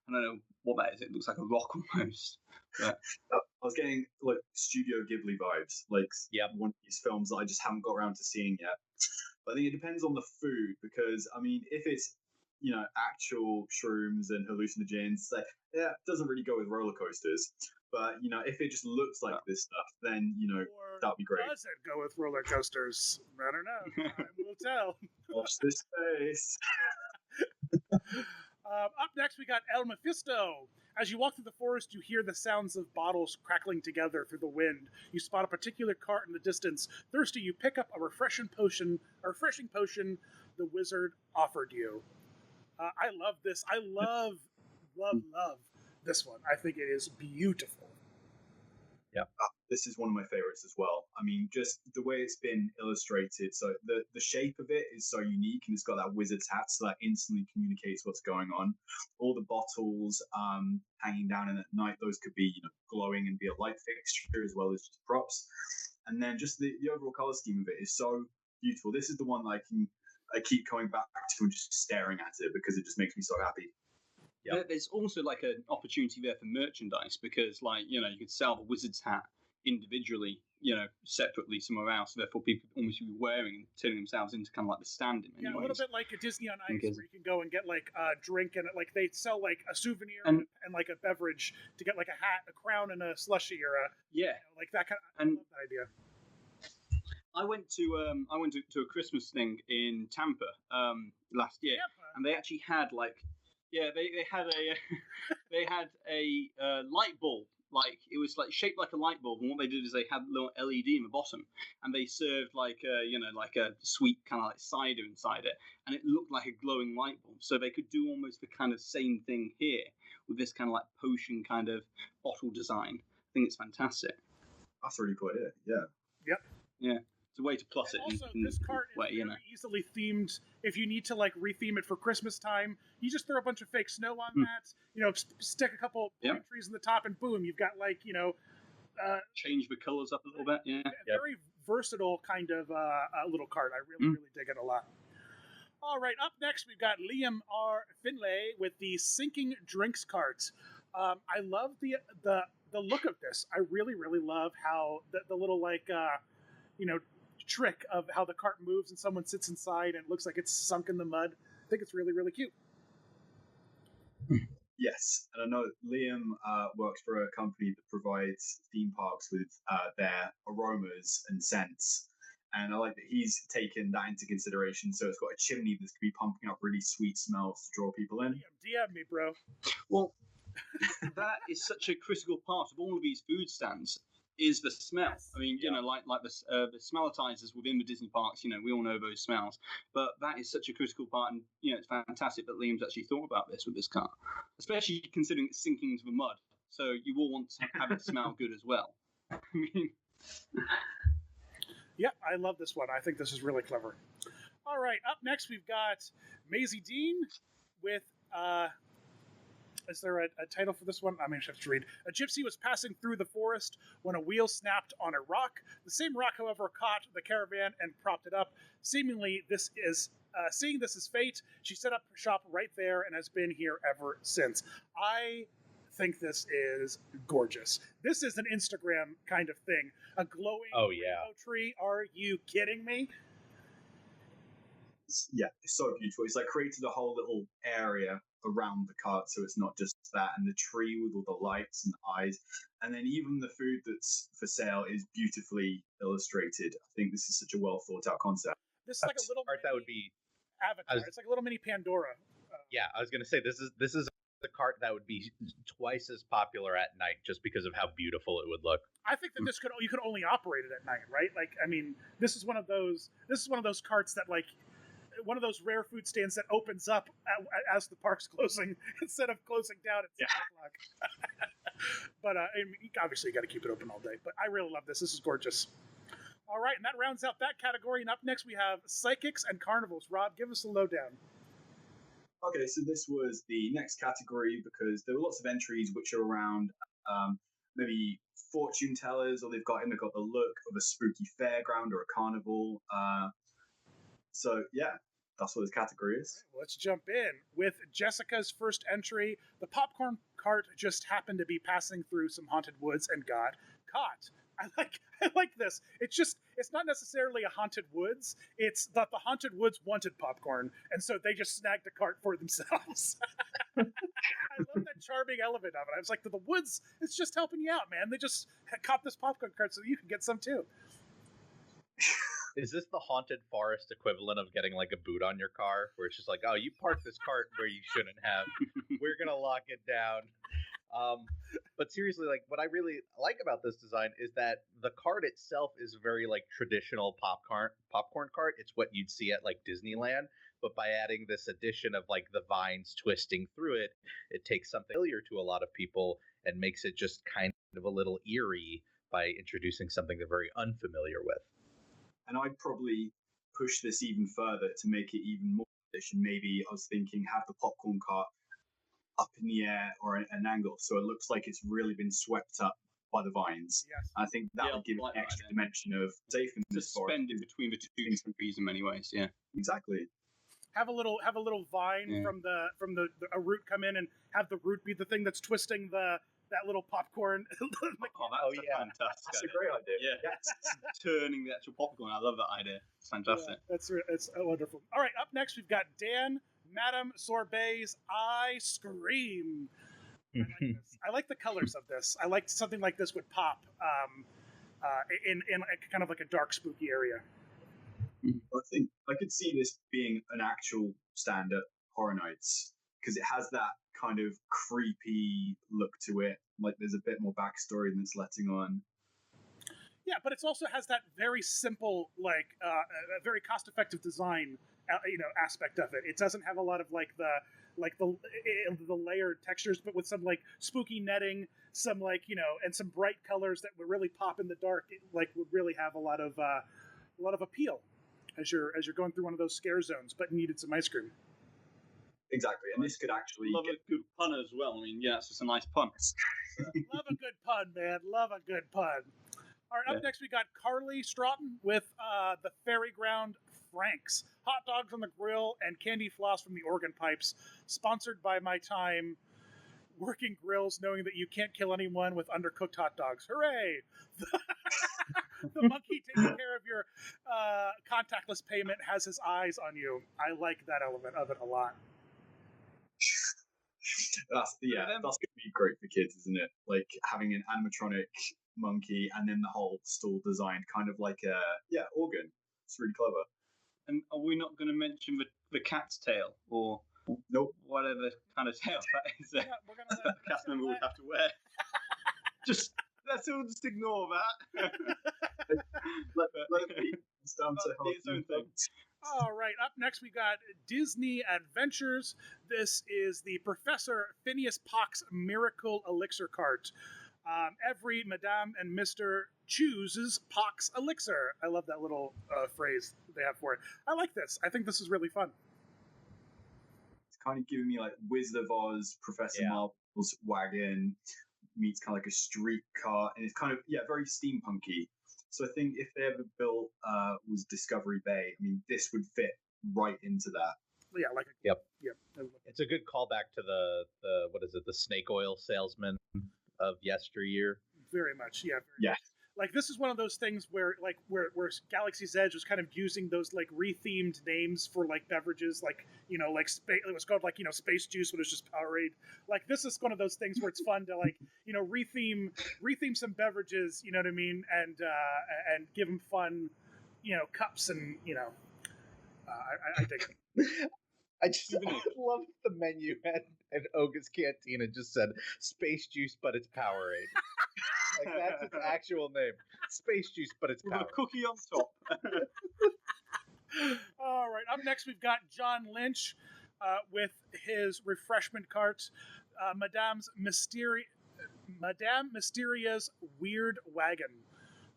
don't know what that is. It looks like a rock almost. But I was getting like Studio Ghibli vibes, like one of these films that I just haven't got around to seeing yet. But I think it depends on the food, because I mean, if it's actual shrooms and hallucinogens, like it doesn't really go with roller coasters. But if it just looks like this stuff, then that'd be great. Does it go with roller coasters? I don't know. Time will tell. Watch this space. Up next, we got El Mephisto. As you walk through the forest, you hear the sounds of bottles crackling together through the wind. You spot a particular cart in the distance. Thirsty, you pick up a refreshing potion the wizard offered you. I love this. I love this one. I think it is beautiful. Yeah. This is one of my favorites as well. I mean, just the way it's been illustrated. So the shape of it is so unique, and it's got that wizard's hat, so that instantly communicates what's going on. All the bottles hanging down, and at night those could be glowing and be a light fixture as well as just props. And then just the overall color scheme of it is so beautiful. This is the one that I keep coming back to and just staring at it because it just makes me so happy. Yeah. There's also like an opportunity there for merchandise, because you could sell the wizard's hat individually, separately somewhere else. So therefore, people could almost be wearing and turning themselves into kind of like the stand in many ways. A little bit like a Disney on Ice, where you can go and get like a drink, and like they sell like a souvenir and like a beverage to get like a hat, a crown, and a slushie, or like that kind of. I love that idea. I went to a Christmas thing in Tampa last year, and they actually had they had a light bulb. Like it was like shaped like a light bulb, and what they did is they had a little LED in the bottom, and they served like a sweet kind of like cider inside it, and it looked like a glowing light bulb. So they could do almost the kind of same thing here with this kind of like potion kind of bottle design. I think it's fantastic. That's really cool idea. Yeah. Yep. Yeah. It's a way to plus and it. Also, this cart is very easily themed. If you need to like retheme it for Christmas time, you just throw a bunch of fake snow on that. Stick a couple pine trees in the top, and boom, you've got change the colors up a little bit. Yeah. Very versatile kind of little cart. I really dig it a lot. All right, up next we've got Liam R. Finlay with the sinking drinks cart. I love the look of this. I really love how the little trick of how the cart moves and someone sits inside and it looks like it's sunk in the mud. I think it's really cute. Yes, and I know Liam works for a company that provides theme parks with their aromas and scents, and I like that he's taken that into consideration. So it's got a chimney that's going to be pumping up really sweet smells to draw people in. DM me, bro. Well, that is such a critical part of all of these food stands. Is the smell. I mean, like the smellitizers within the Disney parks, we all know those smells. But that is such a critical part, and, it's fantastic that Liam's actually thought about this with this car, especially considering it's sinking into the mud. So you will want to have it smell good as well. I mean... Yeah, I love this one. I think this is really clever. All right, up next we've got Maisie Dean with... Is there a title for this one? I have to read. A gypsy was passing through the forest when a wheel snapped on a rock. The same rock, however, caught the caravan and propped it up. Seemingly, seeing this as fate, she set up shop right there and has been here ever since. I think this is gorgeous. This is an Instagram kind of thing. A glowing rainbow tree. Are you kidding me? Yeah, it's so beautiful. It's like created a whole little area around the cart, so it's not just that, and the tree with all the lights and eyes, and then even the food that's for sale is beautifully illustrated. I think this is such a well thought out concept. This is like a little art that would be Avatar. It's like a little mini Pandora. I was going to say this is the cart that would be twice as popular at night just because of how beautiful it would look. I think that you could only operate it at night, right? Like, I mean, this is one of those carts that like one of those rare food stands that opens up as the park's closing instead of closing down at 6 o'clock. But obviously you got to keep it open all day. But I really love this. This is gorgeous. All right, and that rounds out that category. And up next we have psychics and carnivals. Rob, give us a lowdown. Okay, so this was the next category because there were lots of entries which are around maybe fortune tellers, or they've got the look of a spooky fairground or a carnival. So yeah, that's what this category is. Right, let's jump in with Jessica's first entry. The popcorn cart just happened to be passing through some haunted woods and got caught. I like this. It's not necessarily a haunted woods. It's that the haunted woods wanted popcorn, and so they just snagged a cart for themselves. I love that charming element of it. I was like, the woods, it's just helping you out, man. They just caught this popcorn cart so you can get some too. Is this the haunted forest equivalent of getting like a boot on your car, where it's just like, oh, you parked this cart where you shouldn't have. We're gonna lock it down. But seriously, like what I really like about this design is that the cart itself is very like traditional popcorn cart. It's what you'd see at like Disneyland, but by adding this addition of like the vines twisting through it, it takes something familiar to a lot of people and makes it just kind of a little eerie by introducing something they're very unfamiliar with. And I'd probably push this even further to make it even more tradition. Maybe I was thinking have the popcorn cart up in the air or an angle, so it looks like it's really been swept up by the vines. Yes. I think that would give it an extra dimension of safety. Suspended between the two trees in many ways. Yeah, exactly. Have a little vine from a root come in and have the root be the thing that's twisting that little popcorn. Fantastic. That's a great idea. Yeah, turning the actual popcorn. I love that idea. It's fantastic. Yeah, it's wonderful. All right, up next we've got Dan, Madame Sorbet's I Scream. I like the colors of this. I like something like this would pop in a kind of like a dark, spooky area. I think I could see this being an actual stand at Horror Nights because it has that kind of creepy look to it. Like there's a bit more backstory than it's letting on. Yeah, but it also has that very simple, like very cost-effective design, aspect of it. It doesn't have a lot of the layered textures, but with some like spooky netting, some and some bright colors that would really pop in the dark. It would really have a lot of appeal as you're going through one of those scare zones, but needed some ice cream. Exactly, and this could actually love a good pun as well. I mean, yeah, it's just a nice pun. Love a good pun, man. Love a good pun. All right, up next we got Carly Stroughton with the Fairy Ground Franks. Hot dogs on the grill and candy floss from the organ pipes. Sponsored by my time working grills, knowing that you can't kill anyone with undercooked hot dogs. Hooray! The monkey taking care of your contactless payment has his eyes on you. I like that element of it a lot. That's going to be great for kids, isn't it? Like having an animatronic monkey and then the whole stall designed kind of like a organ. It's really clever. And are we not going to mention the cat's tail or nope, whatever kind of tail that is? Yeah, we're gonna the cast member would have to wear. Let's all just ignore that. let it be. It's down to its own thing. All right, up next we got Disney Adventures. This is the Professor Phineas Pock's Miracle Elixir Cart. Every Madame and Mr. chooses Pock's Elixir. I love that little phrase they have for it. I like this. I think this is really fun. It's kind of giving me like Wizard of Oz, Professor Marvel's wagon meets kind of like a street car, and it's kind of very steampunky. So I think if they ever built was Discovery Bay, I mean, this would fit right into that. Yeah, Yep. It's a good callback to the snake oil salesman of yesteryear. Very much, yeah. Like this is one of those things where Galaxy's Edge was kind of using those like rethemed names for like beverages, like it was called Space Juice when it was just Powerade. Like this is one of those things where it's fun to retheme some beverages, you know what I mean, and give them fun, cups and I dig it. I love the menu at Oga's Cantina just said Space Juice, but it's Powerade. Like that's its actual name. Space Juice, but it's Powerade. With a cookie on top. All right, Up next, we've got John Lynch with his refreshment cart, Madame Mysteria's Weird Wagon.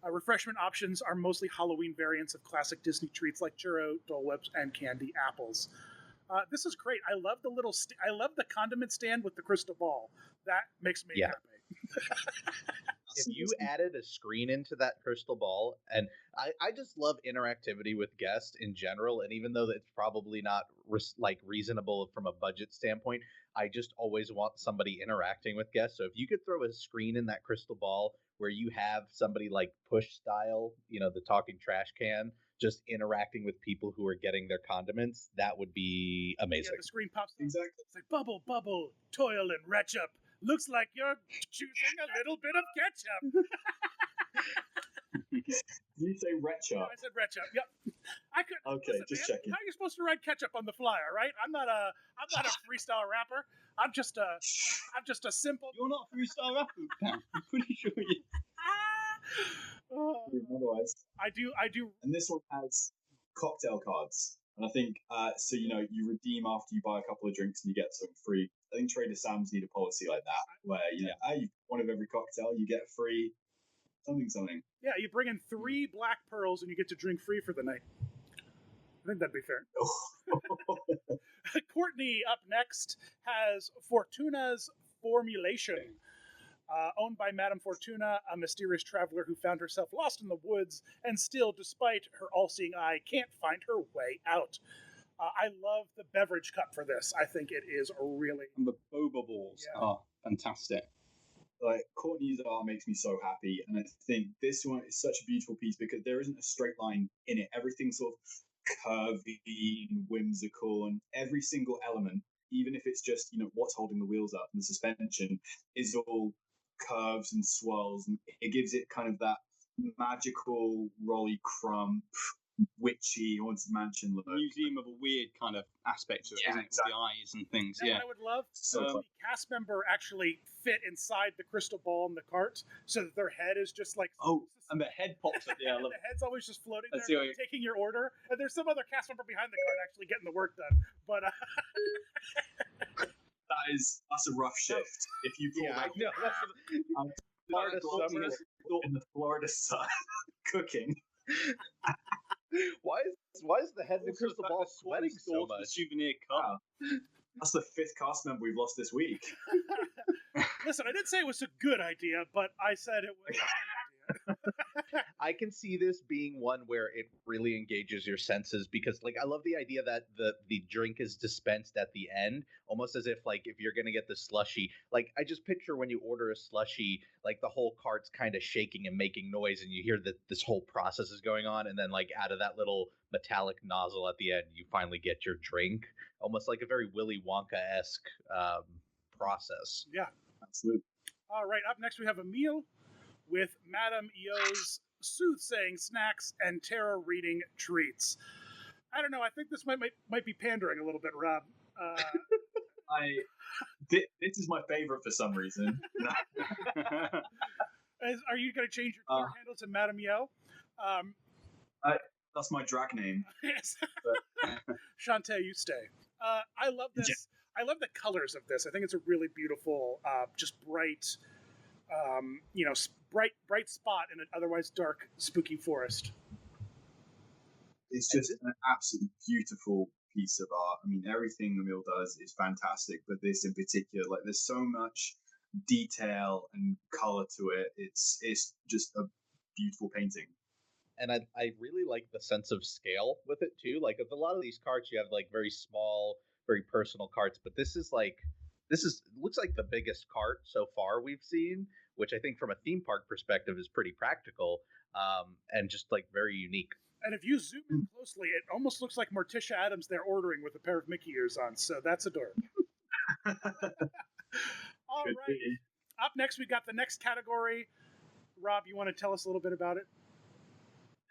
Refreshment options are mostly Halloween variants of classic Disney treats like churro, Dole Whips, and candy apples. This is great. I love the I love the condiment stand with the crystal ball. That makes me happy. If you added a screen into that crystal ball, and I just love interactivity with guests in general, and even though it's probably not reasonable from a budget standpoint, I just always want somebody interacting with guests. So if you could throw a screen in that crystal ball where you have somebody like push style, the talking trash can, just interacting with people who are getting their condiments, that would be amazing. Yeah, the screen pops up. Exactly. It's like, bubble, bubble, toil and wretch up. Looks like you're choosing a little bit of ketchup. Did you say retch No, up? I said wretch up. Yep. I could. Okay, listen, just man, checking. How are you supposed to write ketchup on the flyer, right? I'm not a freestyle rapper. I'm just a simple. You're not a freestyle rapper, pal. I'm pretty sure you. Otherwise, I do. and this one has cocktail cards, and I think so. You redeem after you buy a couple of drinks and you get something free. I think Trader Sam's need a policy like that, where you one of every cocktail you get free something. Yeah, you bring in 3 black pearls and you get to drink free for the night. I think that'd be fair. Courtney up next has Fortuna's Formulation. Owned by Madame Fortuna, a mysterious traveler who found herself lost in the woods and still, despite her all-seeing eye, can't find her way out. I love the beverage cup for this. I think it is really... And the boba balls are fantastic. Like, Courtney's art makes me so happy, and I think this one is such a beautiful piece because there isn't a straight line in it. Everything's sort of curvy and whimsical, and every single element, even if it's just what's holding the wheels up and the suspension, is all curves and swirls, and it gives it kind of that magical rolly crump, witchy haunted mansion look. Museum of a weird kind of aspect to it, isn't it? Exactly. With the eyes and things. You know what I would love? So the cast member actually fit inside the crystal ball in the cart so that their head is just like... And the head pops up. Yeah, I love the head's always just floating I see there, what you- taking your order. And there's some other cast member behind the cart actually getting the work done. But that's a rough shift. If you pull that Florida summer in the Florida sun cooking. Why is the head of the crystal ball sweating so much? The souvenir cup. Wow. That's the 5th cast member we've lost this week. listen, I didn't say it was a good idea, but I said it was a fun idea. I can see this being one where it really engages your senses because, I love the idea that the drink is dispensed at the end, almost as if, if you're going to get the slushie. I just picture when you order a slushie, the whole cart's kind of shaking and making noise, and you hear that this whole process is going on, and then, out of that little metallic nozzle at the end, you finally get your drink. Almost like a very Willy Wonka-esque process. Yeah. Absolutely. All right, up next we have a meal with Madame EO's soothsaying snacks and tarot reading treats. I don't know. I think this might be pandering a little bit, Rob. This is my favorite for some reason. Are you going to change your Twitter handle to Madame EO? That's my drag name. Yes. Shantae, you stay. I love this. Yeah. I love the colors of this. I think it's a really beautiful, just bright, bright spot in an otherwise dark, spooky forest. It's just an absolutely beautiful piece of art. I mean, everything Emil does is fantastic, but this in particular, there's so much detail and color to it. It's just a beautiful painting. And I really like the sense of scale with it too. With a lot of these carts, you have very small, very personal carts, but this looks like the biggest cart so far we've seen, which I think from a theme park perspective is pretty practical, and just very unique. And if you zoom in closely, it almost looks like Morticia Adams there ordering with a pair of Mickey ears on. So that's adorable. All right. Up next, we got the next category. Rob, you want to tell us a little bit about it?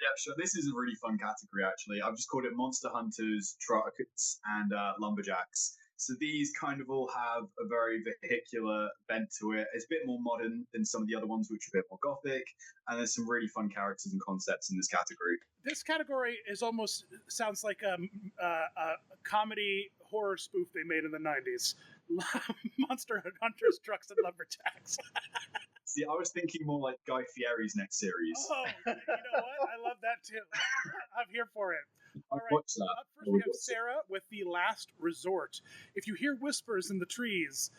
Yeah, sure. This is a really fun category, actually. I've just called it Monster Hunters, Trucks, and Lumberjacks. So these kind of all have a very vehicular bent to it. It's a bit more modern than some of the other ones, which are a bit more gothic. And there's some really fun characters and concepts in this category. This category is almost sounds like a comedy horror spoof they made in the 90s. Monster Hunters, Trucks, and Lumberjacks. See, I was thinking more like Guy Fieri's next series. Oh, you know what? I love that too. I'm here for it. All right. Watch that. Up first, we have Sarah with The Last Resort. If you hear whispers in the trees,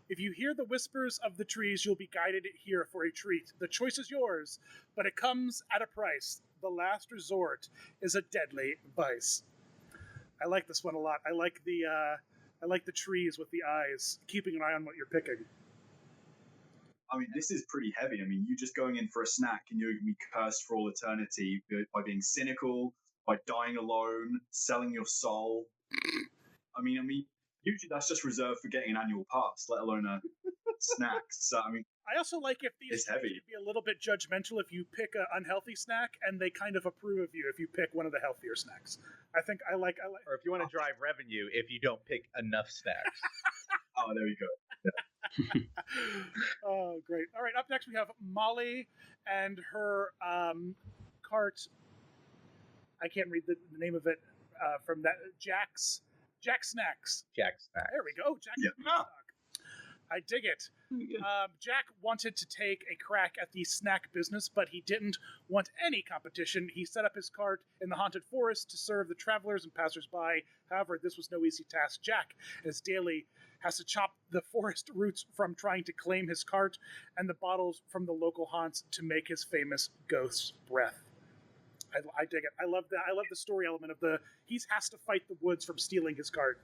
if you hear the whispers of the trees, you'll be guided here for a treat. The choice is yours, but it comes at a price. The last resort is a deadly vice. I like this one a lot. I like the trees with the eyes, keeping an eye on what you're picking. I mean, this is pretty heavy. I mean, you just going in for a snack and you're going to be cursed for all eternity by being cynical, by dying alone, selling your soul. I mean, usually that's just reserved for getting an annual pass, let alone a snack. So, I mean, I also like if these can be a little bit judgmental if you pick an unhealthy snack and they kind of approve of you if you pick one of the healthier snacks. I like. Or if you want to drive revenue, if you don't pick enough snacks. Oh, there you go. Yeah. Oh, great. All right, up next we have Molly and her cart. I can't read the name of it from that. Jack Snacks. Jack Snacks. There we go. Jack Snacks. I dig it. Jack wanted to take a crack at the snack business, but he didn't want any competition. He set up his cart in the haunted forest to serve the travelers and passersby. However, this was no easy task. Jack, as daily, has to chop the forest roots from trying to claim his cart and the bottles from the local haunts to make his famous ghost's breath. I dig it. I love that. I love the story element of he has to fight the woods from stealing his cart.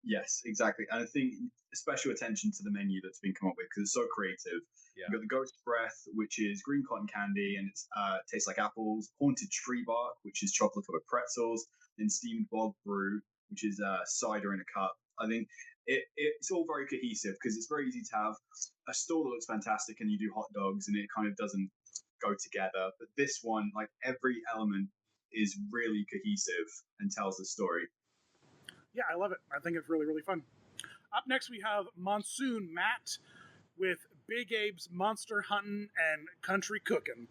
Yes, exactly. And I think special attention to the menu that's been come up with because it's so creative. Yeah. You've got the Ghost Breath, which is green cotton candy and it tastes like apples. Haunted Tree Bark, which is chocolate covered pretzels. Then Steamed Bog Brew, which is cider in a cup. I think it's all very cohesive because it's very easy to have a store that looks fantastic and you do hot dogs and it kind of doesn't go together. But this one, like every element is really cohesive and tells the story. Yeah, I love it. I think it's really, really fun. Up next, we have Monsoon Matt with Big Abe's Monster Huntin' and Country Cookin'.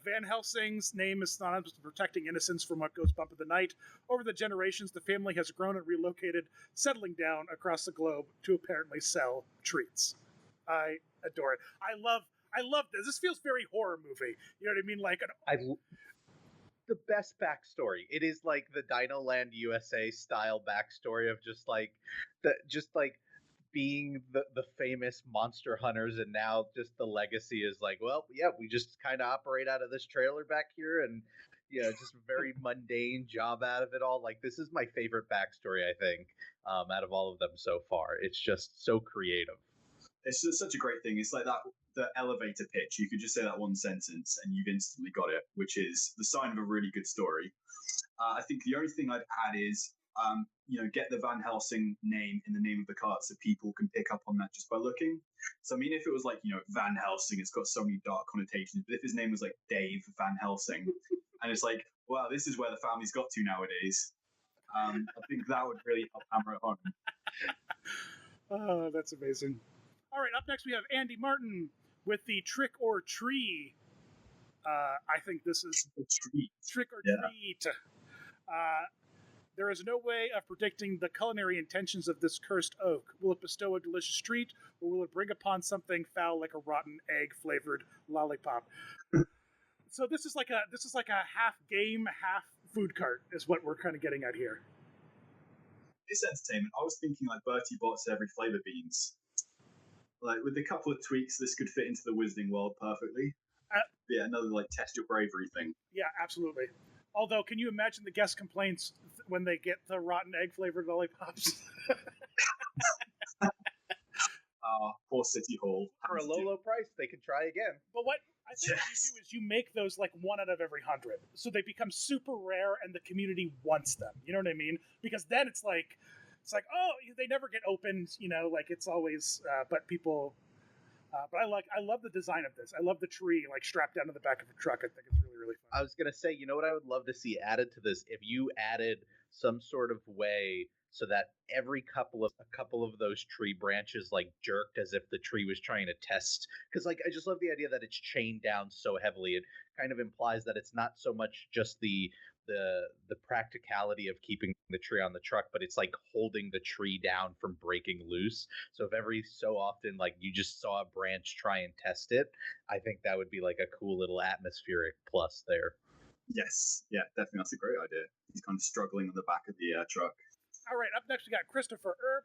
Van Helsing's name is synonymous with protecting innocence from what goes bump in the night. Over the generations, the family has grown and relocated, settling down across the globe to apparently sell treats. I adore it. I love this. This feels very horror movie. You know what I mean? Like the best backstory. It is like the Dino Land USA style backstory of just like being the famous monster hunters, and now just the legacy is like, well, yeah, we just kind of operate out of this trailer back here, and just a very mundane job out of it all. Like, this is my favorite backstory, I think, out of all of them so far. It's just so creative. It's just such a great thing. It's like the elevator pitch. You could just say that one sentence and you've instantly got it, which is the sign of a really good story. I think the only thing I'd add is, get the Van Helsing name in the name of the cart so people can pick up on that just by looking. So, I mean, if it was like, Van Helsing, it's got so many dark connotations. But if his name was like Dave Van Helsing, and it's like, wow, this is where the family's got to nowadays. I think that would really help hammer it home. Oh, that's amazing. All right, up next we have Andy Martin with the Trick or Tree. I think this is Trick or Treat. There is no way of predicting the culinary intentions of this cursed oak. Will it bestow a delicious treat, or will it bring upon something foul like a rotten egg-flavored lollipop? So this is like a half game, half food cart, is what we're kind of getting at here. This entertainment, I was thinking like Bertie Bott's Every Flavor Beans. Like, with a couple of tweaks, this could fit into the Wizarding world perfectly. Yeah, another like test your bravery thing. Yeah, absolutely. Although, can you imagine the guest complaints when they get the rotten egg-flavored lollipops? Poor City Hall. For a low price, they can try again. But what I think what you do is you make those like 1 out of every 100. So they become super rare and the community wants them. You know what I mean? Because then it's like, oh, they never get opened, like it's always, but people... but I love the design of this. I love the tree like strapped down to the back of a truck. I think it's really, really fun. I was going to say, what I would love to see added to this? If you added some sort of way so that every a couple of those tree branches like jerked as if the tree was trying to test. Because like I just love the idea that it's chained down so heavily. It kind of implies that it's not so much just the practicality of keeping the tree on the truck, but it's like holding the tree down from breaking loose. So if every so often like you just saw a branch try and test it, I think that would be like a cool little atmospheric plus there. Yes, yeah, definitely, that's a great idea. He's kind of struggling on the back of the truck. All right, up next we got Christopher Erb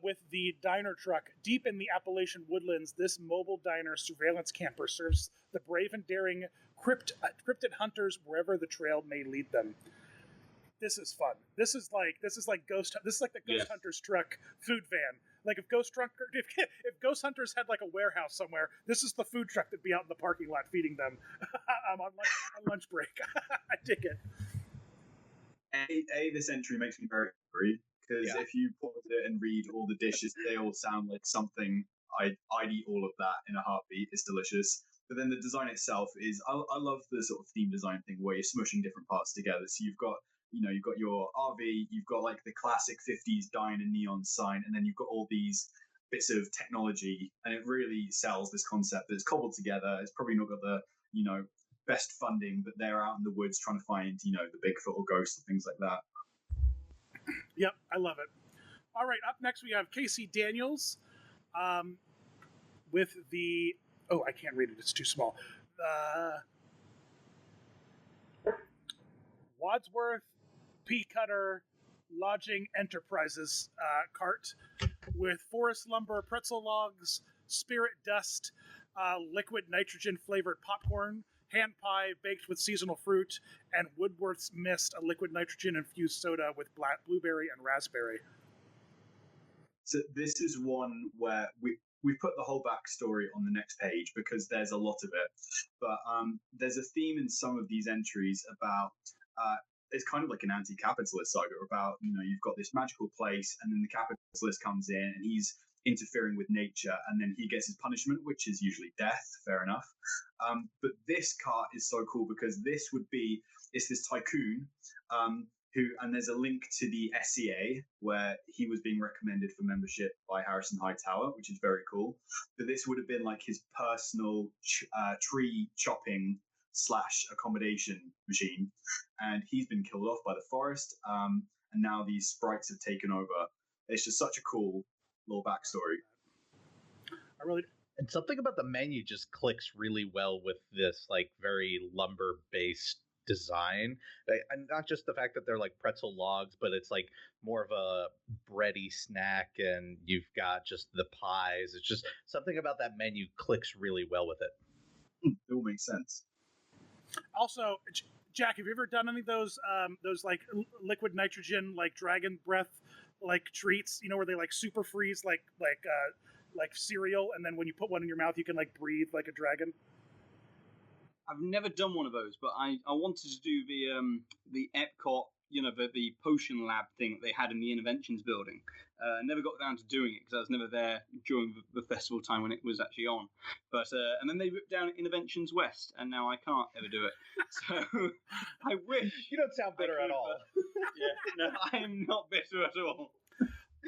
with the diner truck. Deep in the Appalachian woodlands, this mobile diner surveillance camper serves the brave and daring cryptid hunters wherever the trail may lead them. This is fun. This is like the Ghost Hunters truck food van. Like if Ghost Hunters had like a warehouse somewhere, this is the food truck that'd be out in the parking lot feeding them on lunch break. I dig it. This entry makes me very hungry because if you pause it and read all the dishes, they all sound like something I'd eat all of that in a heartbeat. It's delicious. But then the design itself is, I love the sort of theme design thing where you're smushing different parts together. So you've got your RV, you've got like the classic 50s diner neon sign, and then you've got all these bits of technology, and it really sells this concept that's cobbled together. It's probably not got the, best funding, but they're out in the woods trying to find, the Bigfoot or ghosts and things like that. Yep, I love it. All right, up next we have Casey Daniels with the... Oh, I can't read it. It's too small. Wadsworth P. Cutter Lodging Enterprises cart with forest lumber, pretzel logs, spirit dust, liquid nitrogen flavored popcorn, hand pie baked with seasonal fruit, and Woodworth's Mist, a liquid nitrogen infused soda with blueberry and raspberry. So this is one where we put the whole backstory on the next page because there's a lot of it. But there's a theme in some of these entries about it's kind of like an anti-capitalist saga about, you've got this magical place and then the capitalist comes in and he's interfering with nature and then he gets his punishment, which is usually death. Fair enough. But this cart is so cool because it's this tycoon and there's a link to the SCA where he was being recommended for membership by Harrison Hightower, which is very cool. But this would have been like his personal tree chopping / accommodation machine, and he's been killed off by the forest, and now these sprites have taken over. It's just such a cool little backstory. And something about the menu just clicks really well with this like very lumber based design, and not just the fact that they're like pretzel logs, but it's like more of a bready snack, and you've got just the pies. It's just something about that menu clicks really well with it. It all makes sense. Also, Jack, have you ever done any of those like liquid nitrogen like dragon breath like treats? Where they like super freeze like cereal, and then when you put one in your mouth, you can like breathe like a dragon. I've never done one of those, but I wanted to do the Epcot, the potion lab thing that they had in the Innoventions building. Never got down to doing it because I was never there during the festival time when it was actually on. But and then they ripped down Innoventions West, and now I can't ever do it. So I wish. You don't sound bitter at all. Yeah, no, I am not bitter at all.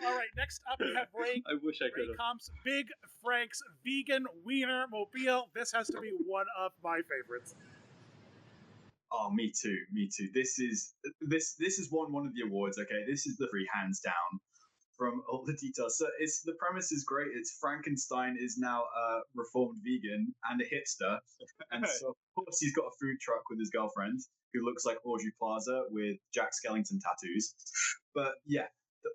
All right, next up we have Ray. I wish I could have. Raycom's Big Frank's Vegan Wiener Mobile. This has to be one of my favorites. Oh, me too. This is one of the awards. Okay, this is the three hands down from all the details. So the premise is great. It's Frankenstein is now a reformed vegan and a hipster, and so of course he's got a food truck with his girlfriend who looks like Audrey Plaza with Jack Skellington tattoos. But yeah.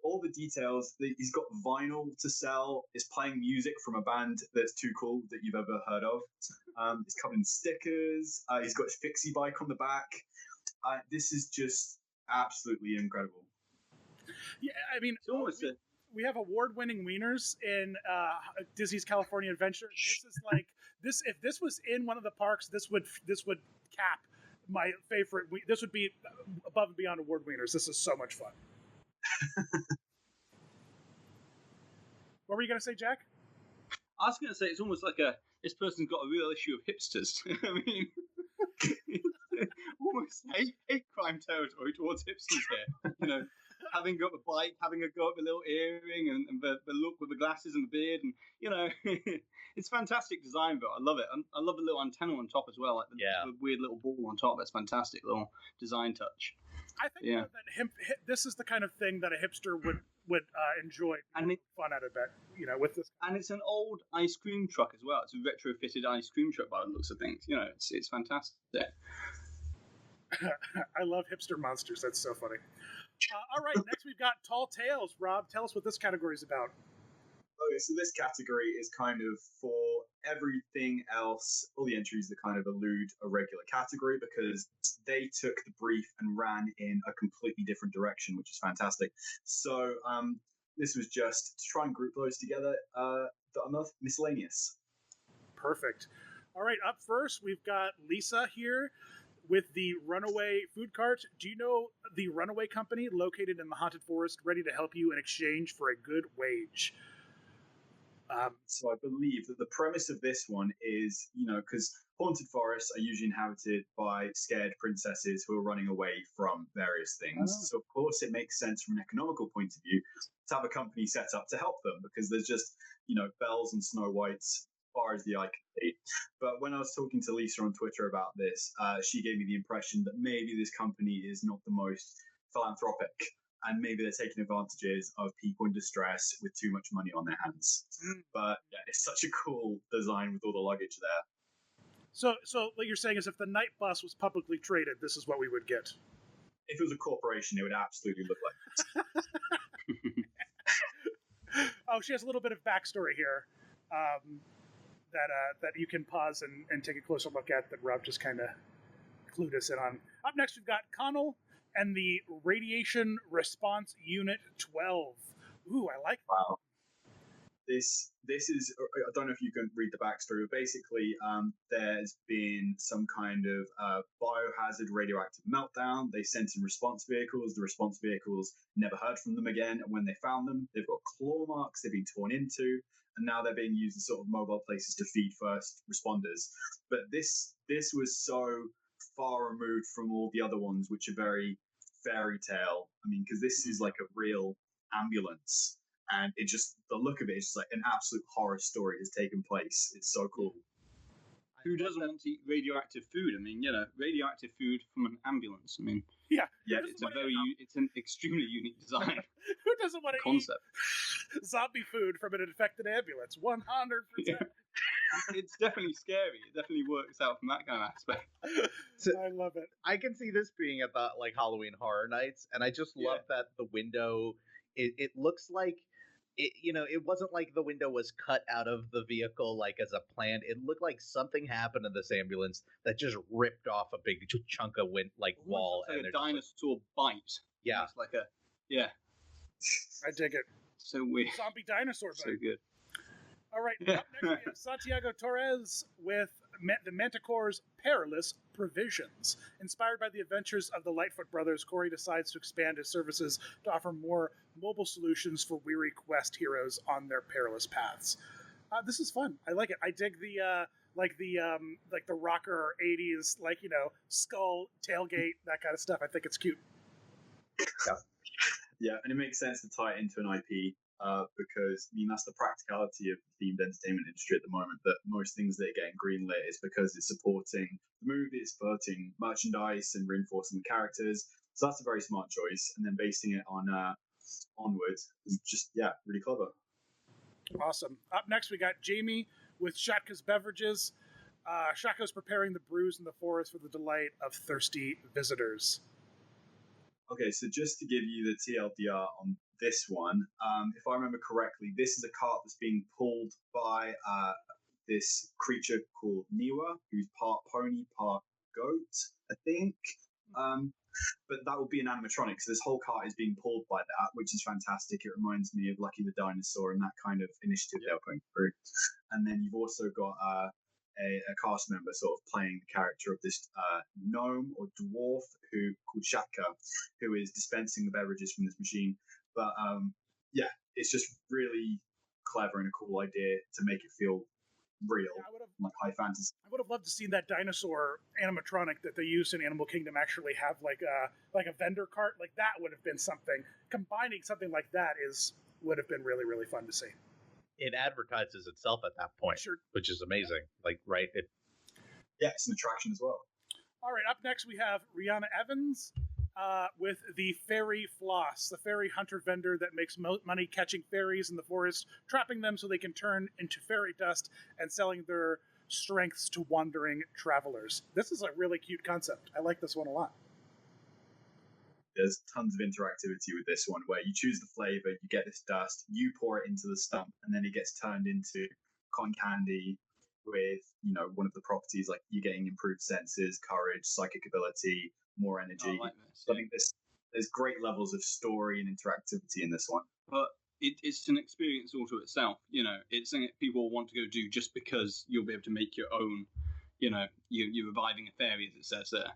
All the details. He's got vinyl to sell. Is playing music from a band that's too cool that you've ever heard of. It's covered in stickers. He's got his fixie bike on the back. This is just absolutely incredible. Yeah, I mean, we have award-winning wieners in Disney's California Adventure. This is like this. If this was in one of the parks, this would cap my favorite. This would be above and beyond award wieners. This is so much fun. What were you going to say, Jack? I was going to say it's almost like this person's got a real issue of hipsters. I mean, almost hate crime territory towards hipsters here. You know, having got the bike, having a go at the little earring, and the look with the glasses and the beard, and you know, it's fantastic design, but I love it. I love the little antenna on top as well, like the weird little ball on top. That's fantastic little design touch. I think that this is the kind of thing that a hipster would enjoy and fun out of it, you know, with this. And it's an old ice cream truck as well. It's a retrofitted ice cream truck by the looks of things. You know, it's fantastic. I love hipster monsters. That's so funny. All right, next we've got Tall Tales. Rob, tell us what this category is about. Okay, so this category is kind of for everything else, all the entries that kind of elude a regular category, because they took the brief and ran in a completely different direction, which is fantastic. So this was just to try and group those together that are not miscellaneous. Perfect. All right, up first, we've got Lisa here with the Runaway food cart. Do you know the Runaway company located in the Haunted Forest, ready to help you in exchange for a good wage? So I believe that the premise of this one is, you know, because haunted forests are usually inhabited by scared princesses who are running away from various things. Oh. So, of course, it makes sense from an economical point of view to have a company set up to help them, because there's just, you know, Bells and Snow Whites as far as the eye can see. But when I was talking to Lisa on Twitter about this, she gave me the impression that maybe this company is not the most philanthropic, and maybe they're taking advantages of people in distress with too much money on their hands. But yeah, it's such a cool design with all the luggage there. So what you're saying is, if the night bus was publicly traded, this is what we would get. If it was a corporation, it would absolutely look like this. Oh, she has a little bit of backstory here that you can pause and take a closer look at, that Rob just kind of clued us in on. Up next, we've got Connell and the Radiation Response Unit 12. Ooh, I like that. Wow. This is, I don't know if you can read the backstory, but basically there's been some kind of biohazard radioactive meltdown. They sent in response vehicles. The response vehicles never heard from them again. And when they found them, they've got claw marks they've been torn into. And now they're being used as sort of mobile places to feed first responders. But this was so far removed from all the other ones, which are very fairy tale. I mean, because this is like a real ambulance, and it just, the look of it is just like an absolute horror story has taken place. It's so cool. Who doesn't want to eat radioactive food? I mean, you know, radioactive food from an ambulance. I mean, yeah, it's an extremely unique design. Who doesn't want to concept eat zombie food from an infected ambulance? 100%. Yeah. It's definitely scary. It definitely works out from that kind of aspect. So, I love it. I can see this being about like Halloween Horror Nights, and I just love that the window. It looks like it. You know, it wasn't like the window was cut out of the vehicle like as a plan. It looked like something happened in this ambulance that just ripped off a big chunk of wall. Like a dinosaur bite. Yeah, it's like a I dig it. So weird. Zombie dinosaur bite. So good. All right, up next we have Santiago Torres with the Manticore's Perilous Provisions. Inspired by the adventures of the Lightfoot brothers, Corey decides to expand his services to offer more mobile solutions for weary quest heroes on their perilous paths. This is fun. I like it. I dig the the rocker 80s, like, you know, skull tailgate, that kind of stuff. I think it's cute. Yeah, and it makes sense to tie it into an IP. Because, I mean, that's the practicality of the themed entertainment industry at the moment, that most things that are getting greenlit is because it's supporting the movie, it's supporting merchandise and reinforcing the characters. So that's a very smart choice. And then basing it on Onward is just, really clever. Awesome. Up next, we got Jamie with Shatka's Beverages. Shatka's preparing the brews in the forest for the delight of thirsty visitors. Okay, so just to give you the TLDR on this one, if I remember correctly, this is a cart that's being pulled by this creature called Niwa, who's part pony, part goat, I think. But that will be an animatronic, so this whole cart is being pulled by that, which is fantastic. It reminds me of Lucky the Dinosaur and that kind of initiative they're putting through. And then you've also got a cast member sort of playing the character of this gnome or dwarf called Shatka, who is dispensing the beverages from this machine. But it's just really clever and a cool idea to make it feel real, Yeah, like high fantasy. I would have loved to see that dinosaur animatronic that they used in Animal Kingdom actually have like a vendor cart. Like that would have been something. Combining something like that would have been really, really fun to see. It advertises itself at that point, Sure. which is amazing. Like, right? Yeah, it's an attraction as well. All right, up next we have Rihanna Evans with the fairy floss, the fairy hunter vendor that makes money catching fairies in the forest, trapping them so they can turn into fairy dust and selling their strengths to wandering travelers. This is a really cute concept. I like this one a lot. There's tons of interactivity with this one where you choose the flavor, you get this dust, you pour it into the stump, and then it gets turned into cotton candy with, one of the properties like you're getting improved senses, courage, psychic ability, more energy. I like this. I think there's great levels of story and interactivity in this one. But it's an experience all to itself. It's something that people want to go do just because you'll be able to make your own. You're reviving a fairy, as it says there.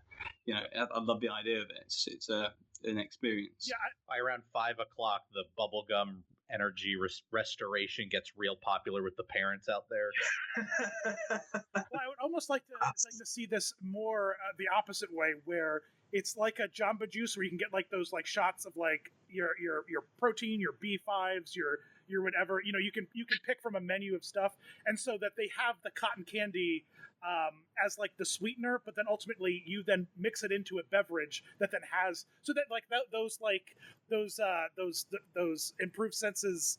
I love the idea of it. It's an experience. Yeah, By around 5 o'clock, the bubblegum energy restoration gets real popular with the parents out there. well, I would almost like to see this more the opposite way, where it's like a Jamba Juice, where you can get like those like shots of like your protein, your B5s, your whatever. You can pick from a menu of stuff, and so that they have the cotton candy as like the sweetener, but then ultimately you then mix it into a beverage that then has, so that like those improved senses,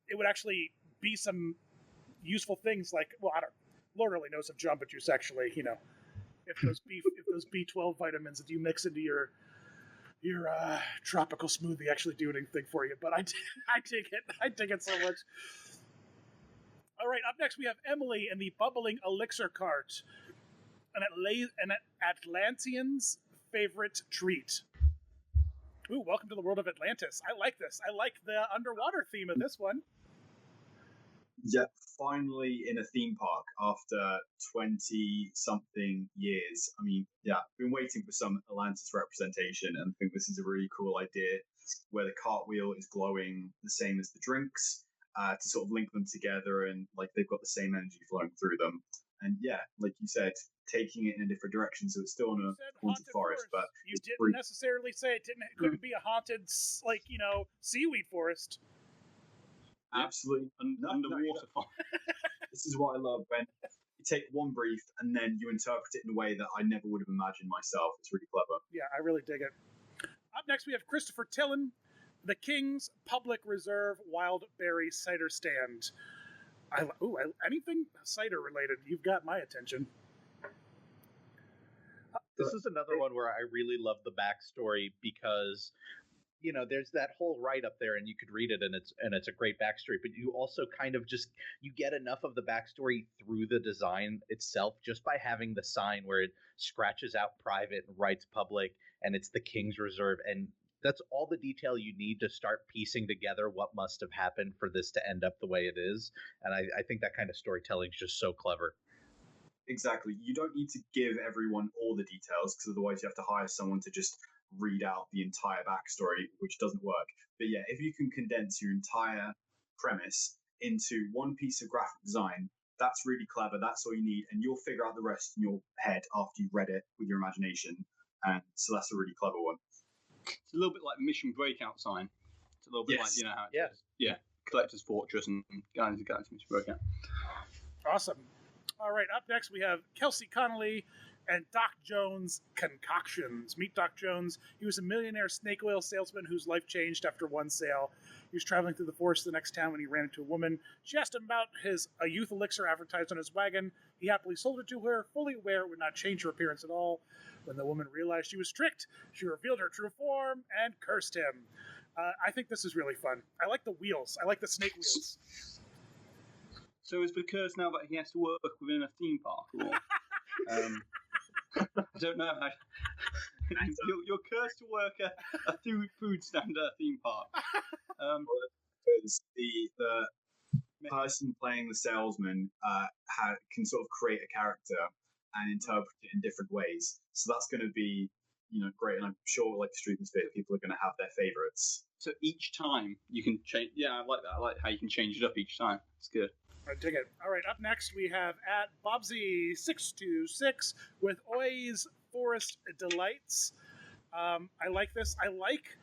it would actually be some useful things like, well, I don't, Lord only knows if Jamba Juice actually, if those B12 vitamins that you mix into your tropical smoothie actually do anything for you. But I dig it so much. All right, up next we have Emily and the bubbling elixir cart, an Atlantean's favorite treat. Ooh, welcome to the world of Atlantis. I like this. I like the underwater theme of this one. Yeah, finally in a theme park after 20-something years. I mean, yeah, I've been waiting for some Atlantis representation, and I think this is a really cool idea where the cartwheel is glowing the same as the drinks to sort of link them together, and like they've got the same energy flowing through them. And yeah, like you said, taking it in a different direction, so it's still in a haunted forest, but you didn't necessarily say it couldn't be a haunted, like, seaweed forest. Absolutely. Underwater. This is what I love, when you take one brief and then you interpret it in a way that I never would have imagined myself. It's really clever. Yeah, I really dig it. Up next, we have Christopher Tillon, the King's Public Reserve Wild Berry Cider Stand. Anything cider related, you've got my attention. This is another one where I really love the backstory because, there's that whole write up there, and you could read it, and it's a great backstory. But you also kind of you get enough of the backstory through the design itself, just by having the sign where it scratches out private and writes public, and it's the King's Reserve, and that's all the detail you need to start piecing together what must have happened for this to end up the way it is. And I think that kind of storytelling is just so clever. Exactly. You don't need to give everyone all the details, because otherwise you have to hire someone to just read out the entire backstory, which doesn't work. But yeah, if you can condense your entire premise into one piece of graphic design, that's really clever. That's all you need, and you'll figure out the rest in your head after you've read it with your imagination. And so that's a really clever one. It's a little bit like Mission Breakout sign. It's a little bit like, how it is. Yeah. Collector's Fortress and Guardians of the Galaxy Mission Breakout. Awesome. All right, up next we have Kelsey Connolly and Doc Jones Concoctions. Meet Doc Jones. He was a millionaire snake oil salesman whose life changed after one sale. He was traveling through the forest of the next town when he ran into a woman. She asked him about a youth elixir advertised on his wagon. He happily sold it to her, fully aware it would not change her appearance at all. When the woman realized she was tricked, she revealed her true form and cursed him. I think this is really fun. I like the wheels. I like the snake wheels. So is the curse now that he has to work within a theme park? Or, I don't know. You're cursed to work a food stand at a theme park. Because the person playing the salesman can sort of create a character and interpret it in different ways. So that's going to be, great. And I'm sure, like the Street Sphere, people are going to have their favorites. So each time you can change. Yeah, I like that. I like how you can change it up each time. It's good. I dig it. All right, up next we have at Bobsy626 with Oy's Forest Delights. I like this. I like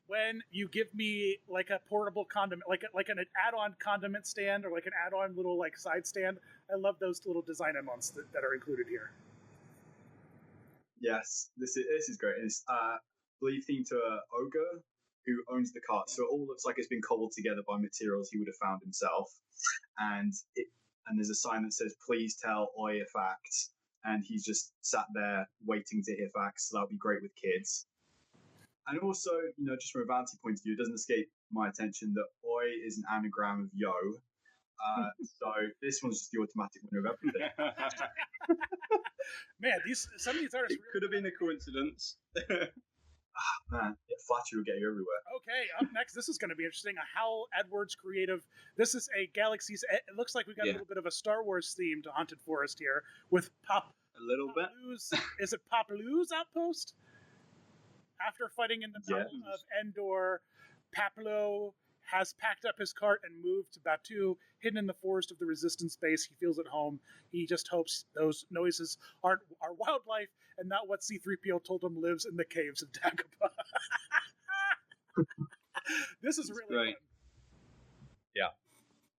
when you give me like a portable condiment, like an add-on condiment stand or like an add-on little like side stand. I love those little design elements that are included here. Yes, this is great. It's I believe themed to ogre who owns the cart, so it all looks like it's been cobbled together by materials he would have found himself. And there's a sign that says, "Please tell Oi a fact," and he's just sat there waiting to hear facts. So that'll be great with kids. And also, just from a vanity point of view, it doesn't escape my attention that Oi is an anagram of yo. So this one's just the automatic winner of everything. Man, some of these artists It could have been a coincidence. Man, flattery will get you everywhere. Okay, up next, this is going to be interesting. A Howell Edwards creative. This is a Galaxy's. It looks like we got a little bit of a Star Wars themed haunted forest here with a little bit. Is it Papalou's outpost? After fighting in the Battle of Endor, Papalo has packed up his cart and moved to Batu, hidden in the forest of the Resistance base. He feels at home. He just hopes those noises are wildlife and not what C-3PO told him lives in the caves of Dagobah. This is really great. fun. Yeah.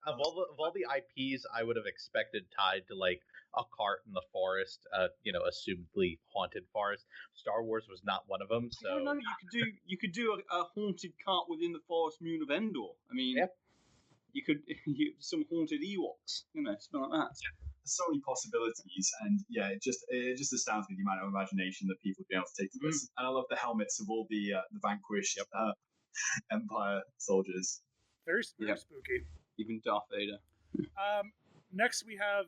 Of all the IPs I would have expected tied to like a cart in the forest, assumedly haunted forest, Star Wars was not one of them. So no, you could do a haunted cart within the forest moon of Endor. I mean, you could some haunted Ewoks, something like that. Yeah. So many possibilities, and it just astounds me the amount of imagination that people would be able to take to this. And I love the helmets of all the vanquished Empire soldiers. Very spooky. Even Darth Vader. Next, we have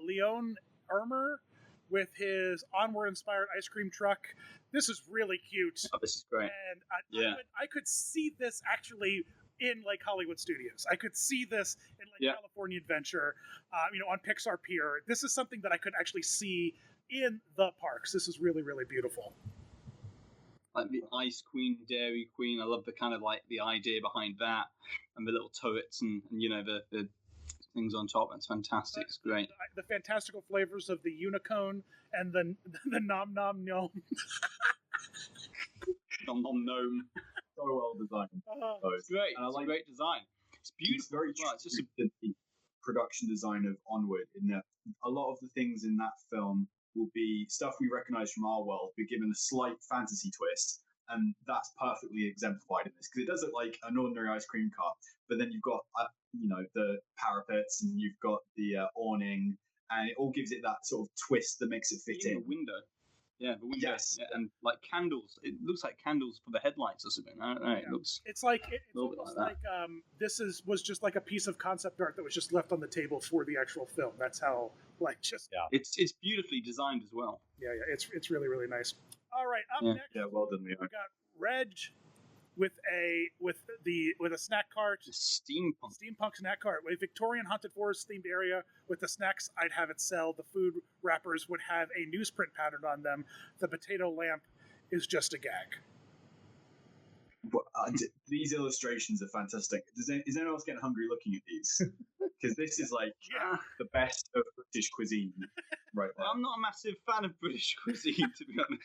Leon Ermer with his Onward-inspired ice cream truck. This is really cute. Oh, this is great. And I could see this actually in like Hollywood Studios. I could see this in like California Adventure, on Pixar Pier. This is something that I could actually see in the parks. This is really, really beautiful. Like the Ice Queen, Dairy Queen. I love the kind of like the idea behind that, and the little turrets and the things on top. That's fantastic. It's great. The fantastical flavors of the Unicone and the Nom Nom Gnome. Nom Nom Gnome. So well designed. It's great. It's a great design. It's beautiful. It's very well, it's just the production design of Onward, in that a lot of the things in that film will be stuff we recognize from our world, but given a slight fantasy twist, and that's perfectly exemplified in this, because it does look like an ordinary ice cream cart, but then you've got the parapets, and you've got the awning, and it all gives it that sort of twist that makes it fit in. The window. Yeah, the window. Yes. Yeah, and like candles. It looks like candles for the headlights or something. I don't know. It looks. It's almost like this was just like a piece of concept art that was just left on the table for the actual film. That's how It's beautifully designed as well. Yeah. It's really, really nice. All right, up next. Yeah, well done, Leo. We got Reg with a snack cart. Steampunk snack cart. A Victorian haunted forest themed area with the snacks I'd have it sell. The food wrappers would have a newsprint pattern on them. The potato lamp is just a gag. These illustrations are fantastic. Is anyone else getting hungry looking at these? Because this is like the best of British cuisine right there. I'm not a massive fan of British cuisine, to be honest.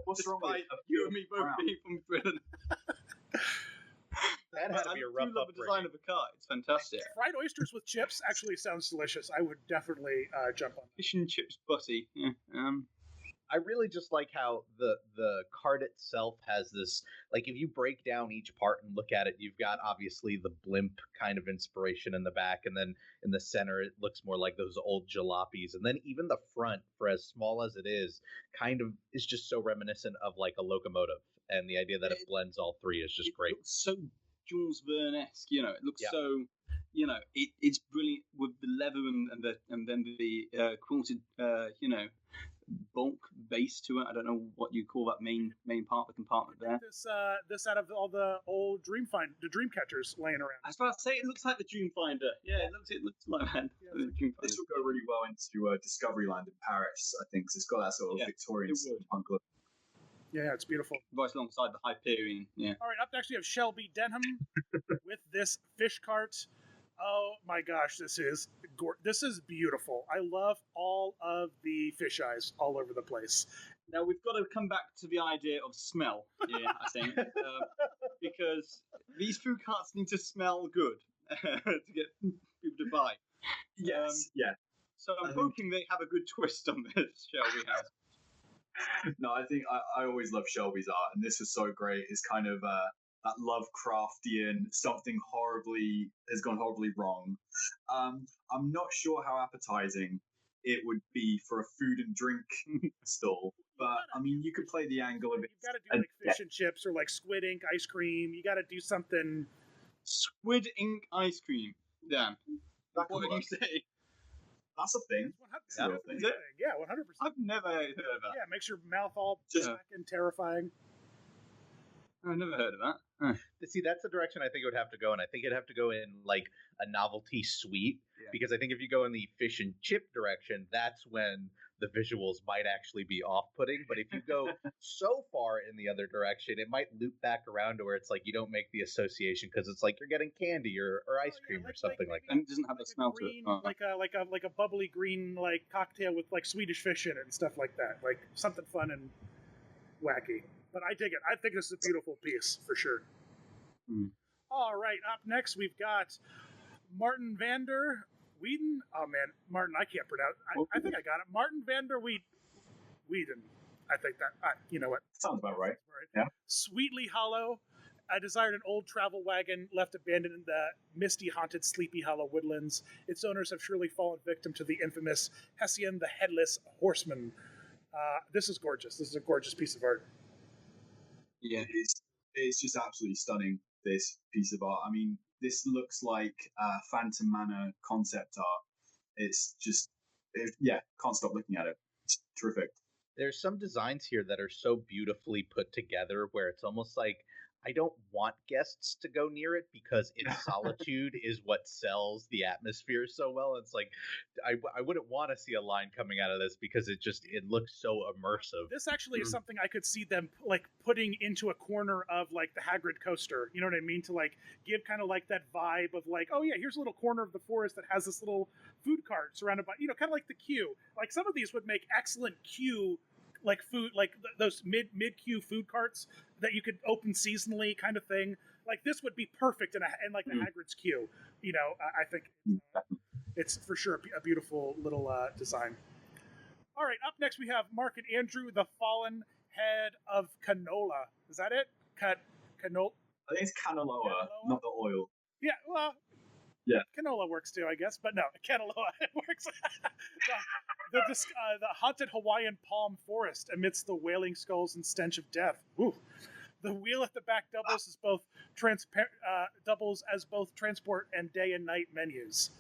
What's wrong with you and me both being from Britain? That had to be a rough I love the design of the cart. It's fantastic. Fried oysters with chips actually sounds delicious. I would definitely jump on. Fish and chips butty. Yeah. I really just like how the cart itself has this, like, if you break down each part and look at it, you've got obviously the blimp kind of inspiration in the back, and then in the center it looks more like those old jalopies, and then even the front, for as small as it is, kind of is just so reminiscent of like a locomotive, and the idea that it blends all three is just great. It looks so Jules Verne-esque, it looks so, it's brilliant with the leather and then the quilted, bulk base to it. I don't know what you call that main part of the compartment there. This out of all the old dream catchers laying around. I was about to say, it looks like the Dreamfinder. Yeah, it looks like that. Yeah, this will go really well into Discoveryland in Paris, I think. So it's got that sort of Victorian steampunk look. Yeah, it's beautiful. Right alongside the Hyperion. Yeah. All right, up next we have Shelby Denham with this fish cart. Oh my gosh, this is beautiful. I love all of the fisheyes all over the place. Now we've got to come back to the idea of smell here, I think, because these food carts need to smell good to get people to buy. Yes, yeah. So I'm hoping they have a good twist on this, Shelby has. No, I think I always love Shelby's art, and this was so great. It's kind of that Lovecraftian, something has gone horribly wrong. I'm not sure how appetizing it would be for a food and drink stall, but I mean, you could play the angle of it. You've got to do like fish and chips or like squid ink ice cream. You got to do something. Squid ink ice cream, Dan. That What could do you work. say? That's a thing. It's Yeah, 100%. is it? Yeah, 100%. I've never heard of that. Yeah, makes your mouth all Just- black and terrifying. I've never heard of that. See, that's the direction I think it would have to go in. I think it'd have to go in like a novelty sweet, Yeah. because I think if you go in the fish and chip direction, that's when the visuals might actually be off-putting. But if you go so far in the other direction, it might loop back around to where it's like you don't make the association because it's like you're getting candy or ice cream or something like that. And it doesn't have the smell to green, it. like a bubbly green like cocktail with like Swedish fish in it and stuff like that. Like something fun and wacky. But I dig it. I think this is a beautiful piece for sure. All right, up next we've got Martin Vander Whedon. Oh man, Martin, I can't pronounce. I think I got it. Martin Vander Whedon. I think that. You know what? Sounds about right. Yeah. Sweetly Hollow. I desired an old travel wagon left abandoned in the misty, haunted Sleepy Hollow woodlands. Its owners have surely fallen victim to the infamous Hessian the Headless Horseman. This is gorgeous. This is a gorgeous piece of art. Yeah. It's just absolutely stunning, this piece of art. I mean, this looks like Phantom Manor concept art. It's just, can't stop looking at it. It's terrific. There's some designs here that are so beautifully put together where it's almost like I don't want guests to go near it because its solitude is what sells the atmosphere so well. It's like I wouldn't want to see a line coming out of this because it looks so immersive. This actually is something I could see them like putting into a corner of like the Hagrid coaster. You know what I mean? To like give kind of like that vibe of like, oh yeah, here's a little corner of the forest that has this little food cart surrounded by, kind of like the queue. Like some of these would make excellent queue like food, like those mid queue food carts that you could open seasonally, kind of thing. Like this would be perfect in like the Hagrid's queue. I think it's for sure a beautiful little design. All right, up next we have Mark and Andrew, the Fallen Head of Canola. Is that it? Canola. I think it's canola, not the oil. Yeah, well. Yeah. Canola works too, I guess, but no, canola works. The haunted Hawaiian palm forest amidst the wailing skulls and stench of death. Ooh. The wheel at the back doubles as both transport and day and night menus.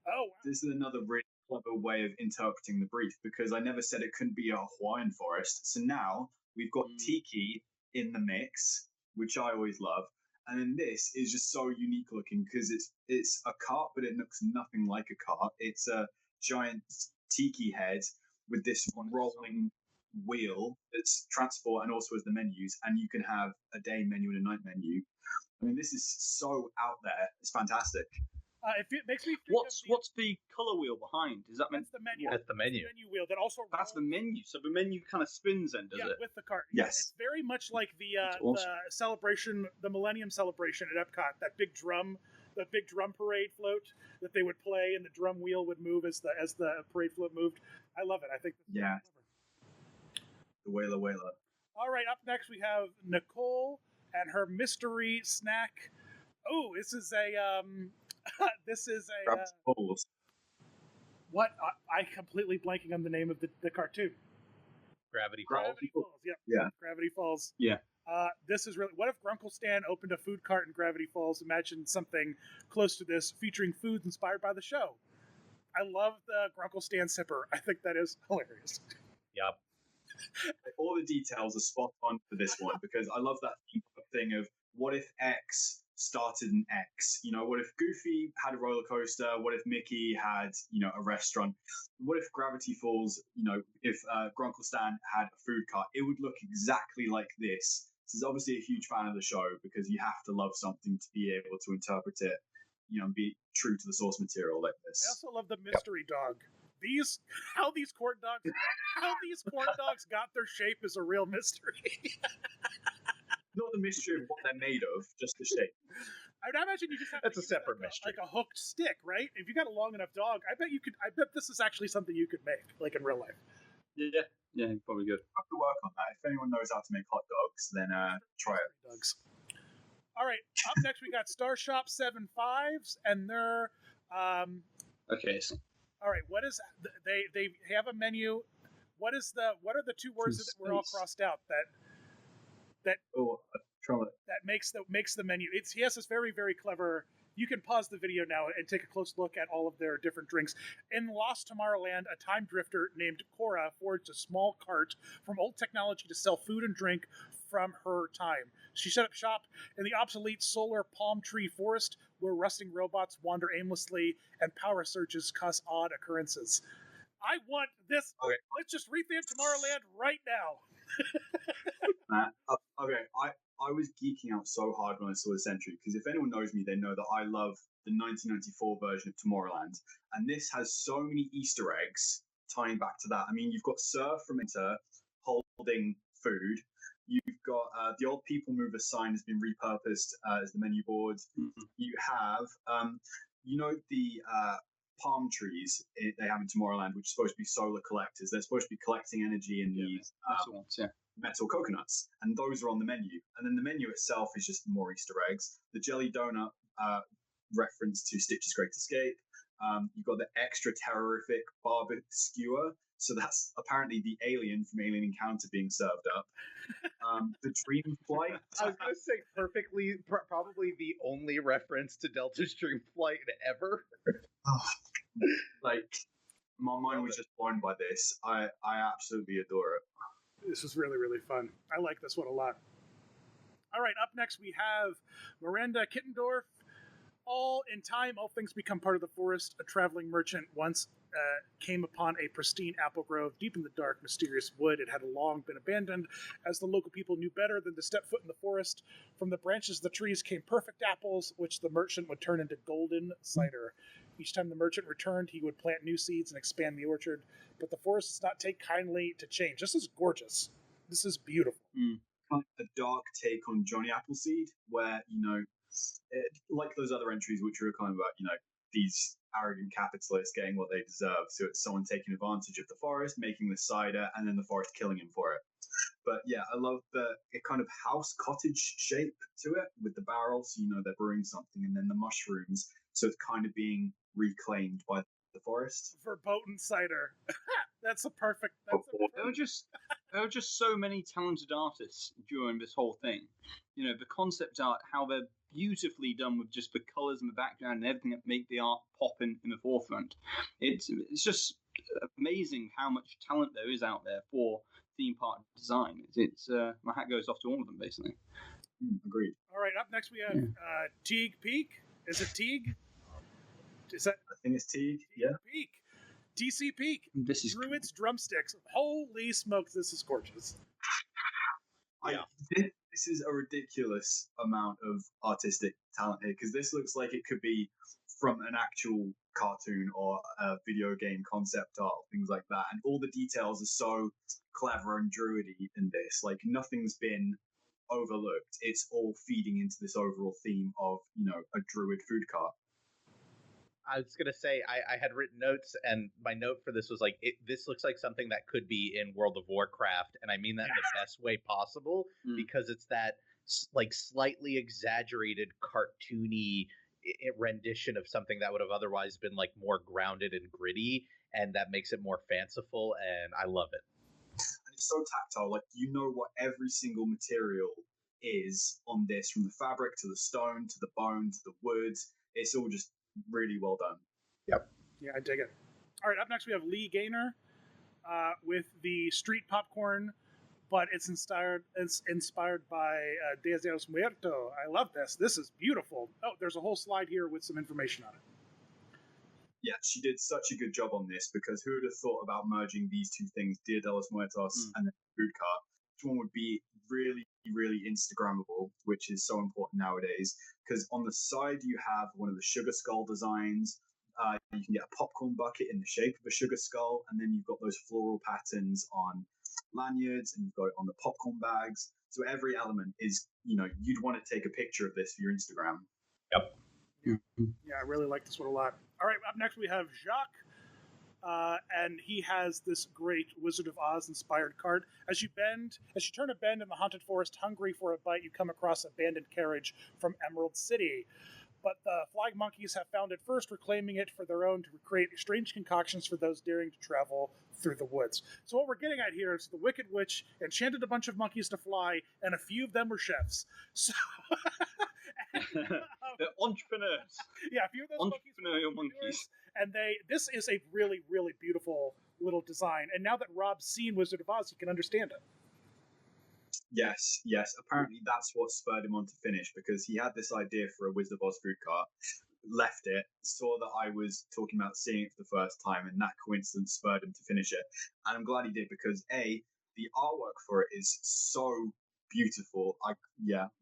Oh, wow. This is another really clever way of interpreting the brief because I never said it couldn't be a Hawaiian forest. So now we've got tiki in the mix, which I always love. And then this is just so unique looking because it's a cart, but it looks nothing like a cart. It's a giant tiki head with this rolling wheel that's transport and also as the menus, and you can have a day menu and a night menu. I mean, this is so out there. It's fantastic. It makes me think what's the color wheel behind? Is that that's the menu? That's the menu. The menu wheel that also. That's the menu. So the menu kind of spins then, does it? With the cart. Yes. It's very much like awesome. the celebration, the Millennium Celebration at Epcot. That big drum parade float that they would play, and the drum wheel would move as the parade float moved. I love it. I think. Yeah. The Whaler. All right. Up next we have Nicole and her mystery snack. Oh, this is a. Balls. What? I completely blanking on the name of the cartoon. Gravity Falls. Gravity Falls. Yep. Yeah. Gravity Falls. Yeah. This is really. What if Grunkle Stan opened a food cart in Gravity Falls? Imagine something close to this, featuring foods inspired by the show. I love the Grunkle Stan sipper. I think that is hilarious. Yep. All the details are spot on for this one because I love that thing of what if X started an X? What if Goofy had a roller coaster? What if Mickey had, a restaurant? What if Gravity Falls, if Grunkle Stan had a food cart? It would look exactly like this. This is obviously a huge fan of the show because you have to love something to be able to interpret it, be true to the source material like this. I also love the mystery dog. How these corn dogs got their shape is a real mystery. Not the mystery of what they're made of, just the shape. I'd imagine you just have That's to a use separate like mystery. like a hooked stick, right? If you got a long enough dog, I bet this is actually something you could make, like in real life. Yeah, probably good. I have to work on that. If anyone knows how to make hot dogs, then try it. Dogs. All right, up next we got Starshop 75s, and they're Okay, so all right. What is they have a menu? What are the two words that were all crossed out that makes the menu? He has this very, very clever. You can pause the video now and take a close look at all of their different drinks. In Lost Tomorrowland, a time drifter named Cora forged a small cart from old technology to sell food and drink from her time. She set up shop in the obsolete solar palm tree forest where rusting robots wander aimlessly and power surges cause odd occurrences. I want this. Okay. Let's just retheme Tomorrowland right now. Okay, I was geeking out so hard when I saw this entry because if anyone knows me, they know that I love the 1994 version of Tomorrowland, and this has so many Easter eggs tying back to that. I mean, you've got Sir from Inter holding food. You've got the old people mover sign has been repurposed as the menu board. Mm-hmm. You have, the palm trees they have in Tomorrowland, which are supposed to be solar collectors. They're supposed to be collecting energy in these metal coconuts, and those are on the menu. And then the menu itself is just more Easter eggs. The jelly donut reference to Stitch's Great Escape. You've got the extra terrorific barber skewer. So that's apparently the alien from Alien Encounter being served up. The Dream Flight. I was going to say probably the only reference to Delta's Dream Flight ever. My mind was just blown by this. I absolutely adore it. This is really, really fun. I like this one a lot. All right, up next we have Miranda Kittendorf. All in time, all things become part of the forest. A traveling merchant once came upon a pristine apple grove deep in the dark, mysterious wood. It had long been abandoned, as the local people knew better than to step foot in the forest. From the branches of the trees came perfect apples, which the merchant would turn into golden cider. Each time the merchant returned, he would plant new seeds and expand the orchard. But the forest does not take kindly to change. This is gorgeous. This is beautiful. Kind of a dark take on Johnny Appleseed, where, like those other entries, which are kind of about, these arrogant capitalists getting what they deserve. So it's someone taking advantage of the forest, making the cider, and then the forest killing him for it. But yeah, I love the kind of house cottage shape to it with the barrels. They're brewing something, and then the mushrooms. So it's kind of being reclaimed by the forest. Verboten cider. That's a perfect. There were just so many talented artists during this whole thing. The concept art, how they're beautifully done with just the colours and the background and everything that make the art pop in the forefront. It's just amazing how much talent there is out there for theme park design. It's my hat goes off to all of them, basically. Agreed. All right, up next we have Teague Peak. Is it Teague? Is that? I think it's Teague. Yeah. Peak. DC Peak. This is Druid's drumsticks. Holy smokes, this is gorgeous. This is a ridiculous amount of artistic talent here, because this looks like it could be from an actual cartoon or a video game concept art, things like that. And all the details are so clever and druidy in this. Like, nothing's been overlooked. It's all feeding into this overall theme of, a druid food cart. I was going to say, I had written notes, and my note for this was like, this looks like something that could be in World of Warcraft, and I mean that in the best way possible, because it's that slightly exaggerated, cartoony rendition of something that would have otherwise been more grounded and gritty, and that makes it more fanciful, and I love it. And it's so tactile, what every single material is on this, from the fabric to the stone to the bone to the wood. It's all just really well done. Yep. Yeah, I dig it. All right, up next we have Lee Gaynor with the street popcorn, but it's inspired by Dia de los Muertos. I love this. This is beautiful. Oh, there's a whole slide here with some information on it. Yeah, she did such a good job on this, because who would have thought about merging these two things, Dia de los Muertos and the food cart? Which one would be really, really very Instagrammable, which is so important nowadays. Because on the side you have one of the sugar skull designs. You can get a popcorn bucket in the shape of a sugar skull, and then you've got those floral patterns on lanyards, and you've got it on the popcorn bags. So every element is, you'd want to take a picture of this for your Instagram. Yep. Yeah, I really like this one a lot. All right, up next we have Jacques, and he has this great Wizard of Oz inspired card. As you turn a bend in the haunted forest, hungry for a bite, you come across an abandoned carriage from Emerald City. But the flying monkeys have found it first, reclaiming it for their own to create strange concoctions for those daring to travel through the woods. So what we're getting at here is the Wicked Witch enchanted a bunch of monkeys to fly, and a few of them were chefs. So They're entrepreneurs. Yeah, a few of those entrepreneurial monkeys. And this is a really, really beautiful little design. And now that Rob's seen Wizard of Oz, he can understand it. Yes. Apparently that's what spurred him on to finish, because he had this idea for a Wizard of Oz food cart, left it, saw that I was talking about seeing it for the first time, and that coincidence spurred him to finish it. And I'm glad he did, because the artwork for it is so beautiful.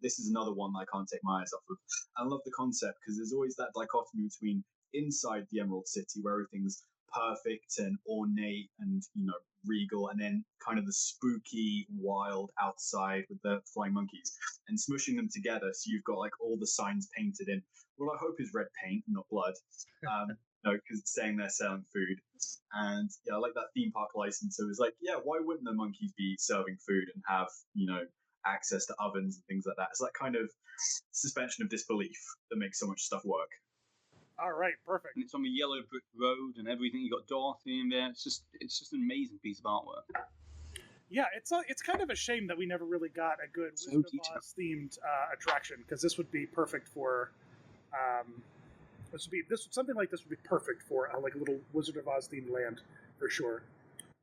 This is another one that I can't take my eyes off of. I love the concept, because there's always that dichotomy between inside the Emerald City, where everything's perfect and ornate and regal, and then kind of the spooky wild outside with the flying monkeys, and smushing them together so you've got like all the signs painted in what I hope is red paint, not blood, because it's saying they're selling food. And I like that theme park license. So it was like, why wouldn't the monkeys be serving food and have access to ovens and things like that? It's that kind of suspension of disbelief that makes so much stuff work. All right, perfect. And it's on a yellow brick road and everything. You got Dorothy in there. It's just an amazing piece of artwork. Yeah, it's kind of a shame that we never really got a good Wizard of Oz themed attraction, because this would be perfect for. Something like this would be perfect for like a little Wizard of Oz themed land for sure.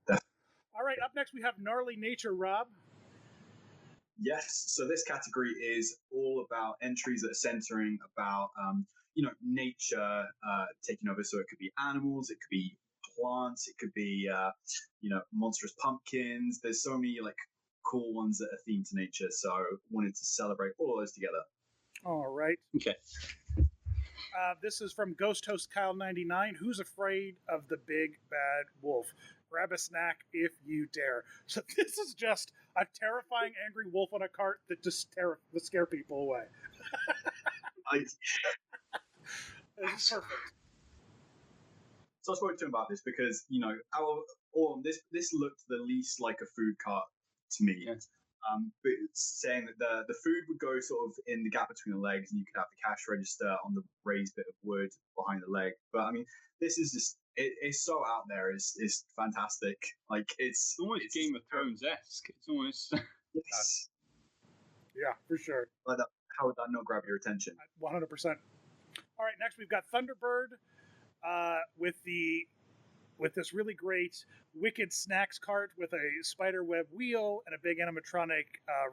All right, up next we have Gnarly Nature, Rob. Yes, so this category is all about entries that are centering about nature taking over. So it could be animals, it could be plants, it could be monstrous pumpkins. There's so many like cool ones that are themed to nature, so wanted to celebrate all of those together. All right. Okay. This is from Ghost Host Kyle 99. Who's afraid of the big bad wolf? Grab a snack if you dare. So this is just a terrifying angry wolf on a cart that just scare people away. This is perfect. So I spoke to him about this because this looked the least like a food cart to me. Yes. But it's saying that the food would go sort of in the gap between the legs, and you could have the cash register on the raised bit of wood behind the leg. But I mean, this is just it's so out there. It's fantastic. Like it's almost Game of Thrones-esque. It's almost yes. Yeah, for sure. Like that, how would that not grab your attention? 100%. All right, next we've got Thunderbird with this really great Wicked Snacks cart with a spider web wheel and a big animatronic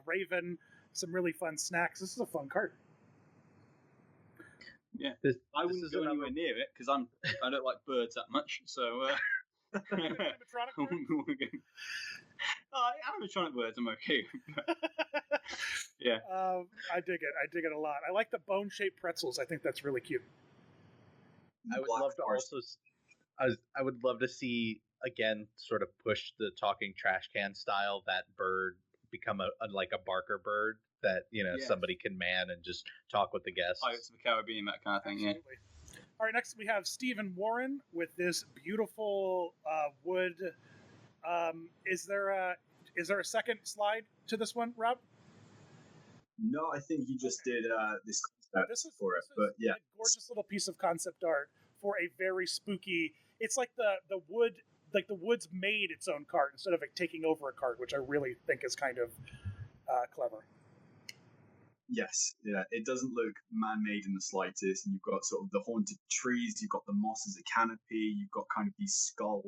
raven. Some really fun snacks. This is a fun cart. Yeah, I wouldn't go anywhere near it because I don't like birds that much. So animatronic bird? Animatronic birds, I'm okay. Yeah, I dig it. I dig it a lot. I like the bone-shaped pretzels. I think that's really cute. I would love to see again, sort of push the talking trash can style. That bird become a Barker bird that somebody can man and just talk with the guests. Pirates of the Caribbean, that kind of thing. Absolutely. Yeah. All right, next we have Stephen Warren with this beautiful wood. Is there a second slide to this one, Rob? No, I think he just did this concept this is but yeah, a gorgeous little piece of concept art for a very spooky. It's like the wood, like the wood's made its own cart instead of it taking over a cart, which I really think is kind of clever. Yes, yeah, it doesn't look man-made in the slightest, and you've got sort of the haunted trees, you've got the moss as a canopy, you've got kind of these skull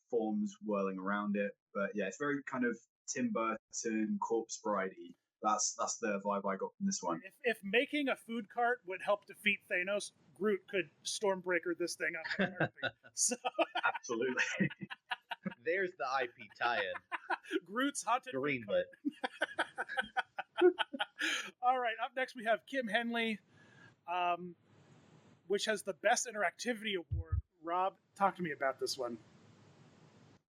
forms whirling around it. But yeah, it's very kind of Tim Burton, Corpse Bride-y. That's the vibe I got from this one. If making a food cart would help defeat Thanos, Groot could Stormbreaker this thing up in everything. So absolutely. There's the IP tie-in. Groot's haunted greenlit. next, we have Kim Henley, which has the Best Interactivity Award. Rob, talk to me about this one.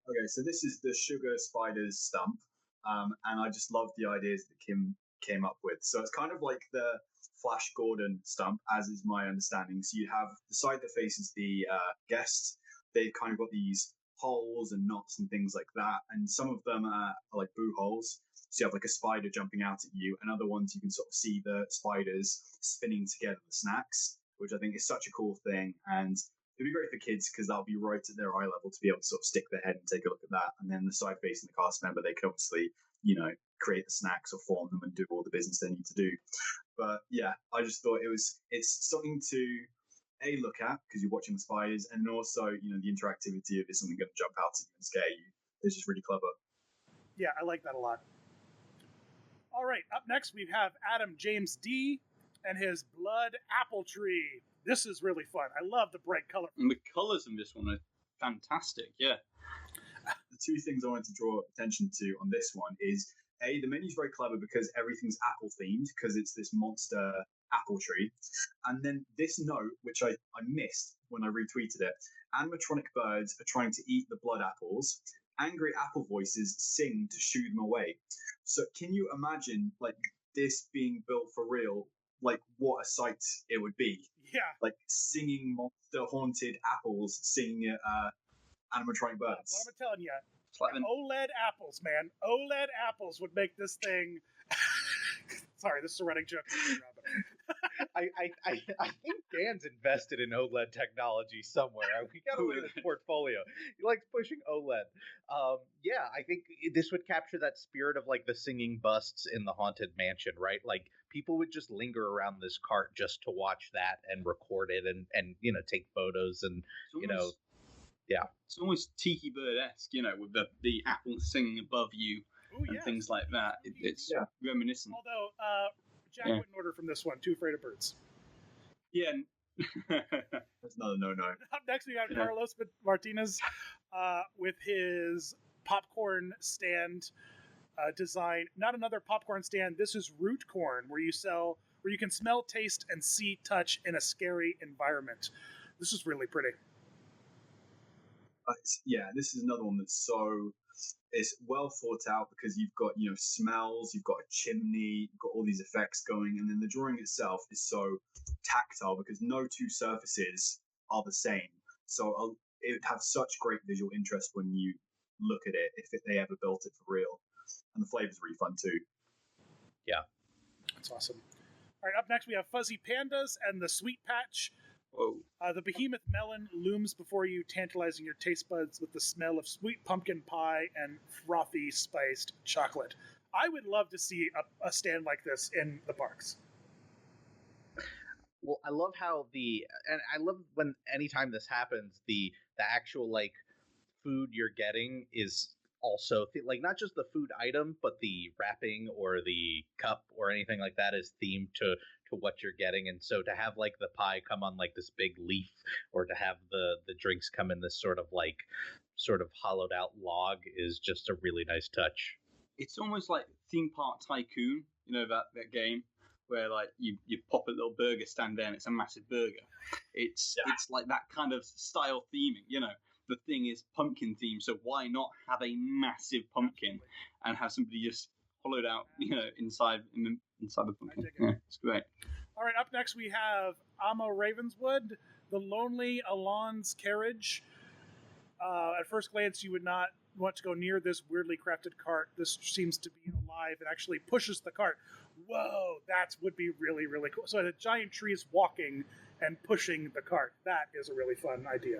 Okay, so this is the Sugar Spiders stump, and I just love the ideas that Kim came up with. So it's kind of like the Flash Gordon stump, as is my understanding. So you have the side that faces the guests. They've kind of got these holes and knots and things like that, and some of them are like boo holes. So you have like a spider jumping out at you, and other ones you can sort of see the spiders spinning together the snacks, which I think is such a cool thing. And it'd be great for kids because that'll be right at their eye level to be able to sort of stick their head and take a look at that. And then the side facing the cast member, they can obviously, create the snacks or form them and do all the business they need to do. But yeah, I just thought it's something to look at because you're watching the spiders, and also, the interactivity of is something going to jump out at you and scare you. It's just really clever. Yeah, I like that a lot. All right, up next we have Adam James D. and his Blood Apple Tree. This is really fun. I love the bright color. And the colors in this one are fantastic, yeah. The two things I wanted to draw attention to on this one is, A, the menu's very clever because everything's apple themed because it's this monster apple tree. And then this note, which I missed when I retweeted it, animatronic birds are trying to eat the blood apples. Angry apple voices sing to shoo them away. So can you imagine this being built for real? What a sight it would be. Yeah. Singing monster haunted apples singing animatronic birds. What am I telling you? It's like OLED apples, man. OLED apples would make this thing. Sorry, this is a running joke. I think Dan's invested in OLED technology somewhere. We got to look at his portfolio. He likes pushing OLED. Yeah, I think this would capture that spirit of the singing busts in the Haunted Mansion, right? People would just linger around this cart just to watch that and record it and take photos and yeah. It's almost Tiki Bird-esque, with the apple singing above you. Ooh, and yes. things like that. It's reminiscent. Although, Jack wouldn't order from this one. Too afraid of birds. Yeah. That's another no. Up next, we got Carlos Martinez with his popcorn stand design. Not another popcorn stand. This is Root Corn, where you can smell, taste, and see touch in a scary environment. This is really pretty. This is another one that's it's well thought out because you've got smells, you've got a chimney, you've got all these effects going, and then the drawing itself is so tactile because no two surfaces are the same. So it would have such great visual interest when you look at it if they ever built it for real, and the flavor's really fun too. Yeah, that's awesome. All right, up next we have Fuzzy Pandas and the Sweet Patch. Whoa. The behemoth melon looms before you, tantalizing your taste buds with the smell of sweet pumpkin pie and frothy spiced chocolate. I would love to see a stand like this in the parks. Well, I love how and I love when anytime this happens, the actual food you're getting is also not just the food item, but the wrapping or the cup or anything like that is themed to what you're getting. And so to have the pie come on this big leaf, or to have the drinks come in this sort of hollowed out log is just a really nice touch. It's almost like Theme Park Tycoon, that game where you pop a little burger stand there and it's a massive burger. It's like that kind of style theming, The thing is pumpkin themed, so why not have a massive pumpkin and have somebody just hollowed out, inside the pumpkin? Yeah, it's great. All right, up next we have Amma Ravenswood, The Lonely Alon's Carriage. At first glance, you would not want to go near this weirdly crafted cart. This seems to be alive and actually pushes the cart. Whoa, that would be really, really cool. So the giant tree is walking and pushing the cart. That is a really fun idea.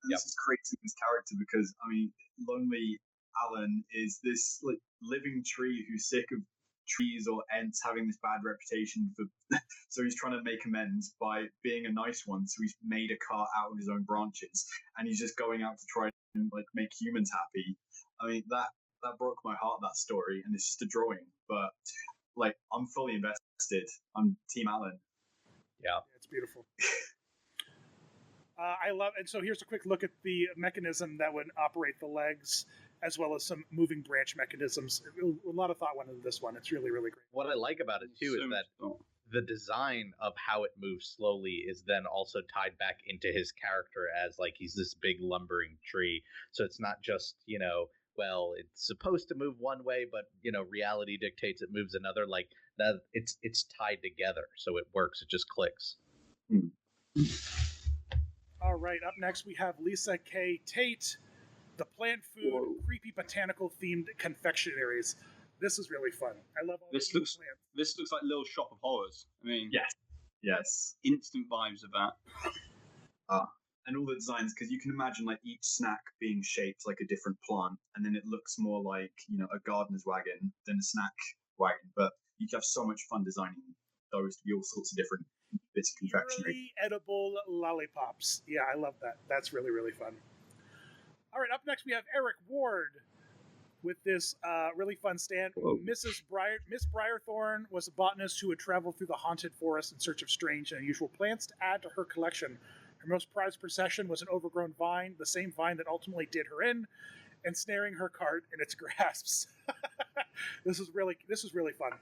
And this is creating this character because, Lonely Alan is this living tree who's sick of trees or ents having this bad reputation for so he's trying to make amends by being a nice one. So he's made a cart out of his own branches, and he's just going out to try and make humans happy. That broke my heart, that story, and it's just a drawing, but I'm fully invested. I'm Team Alan. Yeah, it's beautiful. I love, and so here's a quick look at the mechanism that would operate the legs. as well as some moving branch mechanisms. A lot of thought went into this one. It's really, really great. What I like about it too is that the design of how it moves slowly is then also tied back into his character as like he's this big lumbering tree. So it's not just, well, it's supposed to move one way, but reality dictates it moves another. Like that, it's tied together, so it works. It just clicks. All right, up next we have Lisa K. Tate, the plant food, creepy botanical themed confectionaries. This is really fun. I love all this. Plants. This looks like Little Shop of Horrors. I mean, yes, instant vibes of that. And all the designs, because you can imagine like each snack being shaped like a different plant, and then it looks more like a gardener's wagon than a snack wagon. But you can have so much fun designing those to be all sorts of different bits of confectionery. Purely edible lollipops. Yeah, I love that. That's really, really fun. All right, up next we have Eric Ward with this really fun stand. Miss Briarthorn was a botanist who would travel through the haunted forest in search of strange and unusual plants to add to her collection. Her most prized possession was an overgrown vine, the same vine that ultimately did her in, ensnaring her cart in its grasps. This is really fun.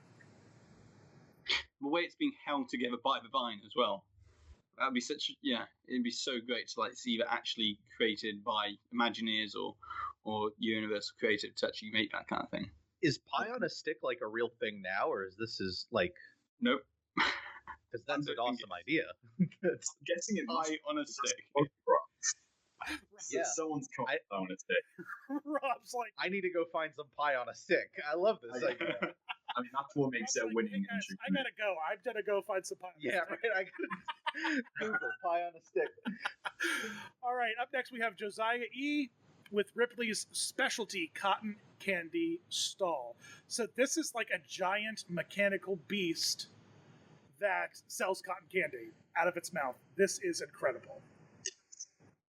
The way it's being held together by the vine as well. That'd be it'd be so great to like see that actually created by Imagineers or Universal Creative to actually make that kind of thing. Is pie on a stick like a real thing now, or is this like nope? Because that's an awesome idea. I'm guessing it pie on a stick. Yeah, someone's pie on a stick. Rob's like, I need to go find some pie on a stick. I love this idea. I mean, that's what makes it a winning entry. I gotta go. I'm gonna go find some pie. Yeah, right. I gotta Google pie on a stick. All right. Up next, we have Josiah E. with Ripley's specialty cotton candy stall. So this is like a giant mechanical beast that sells cotton candy out of its mouth. This is incredible.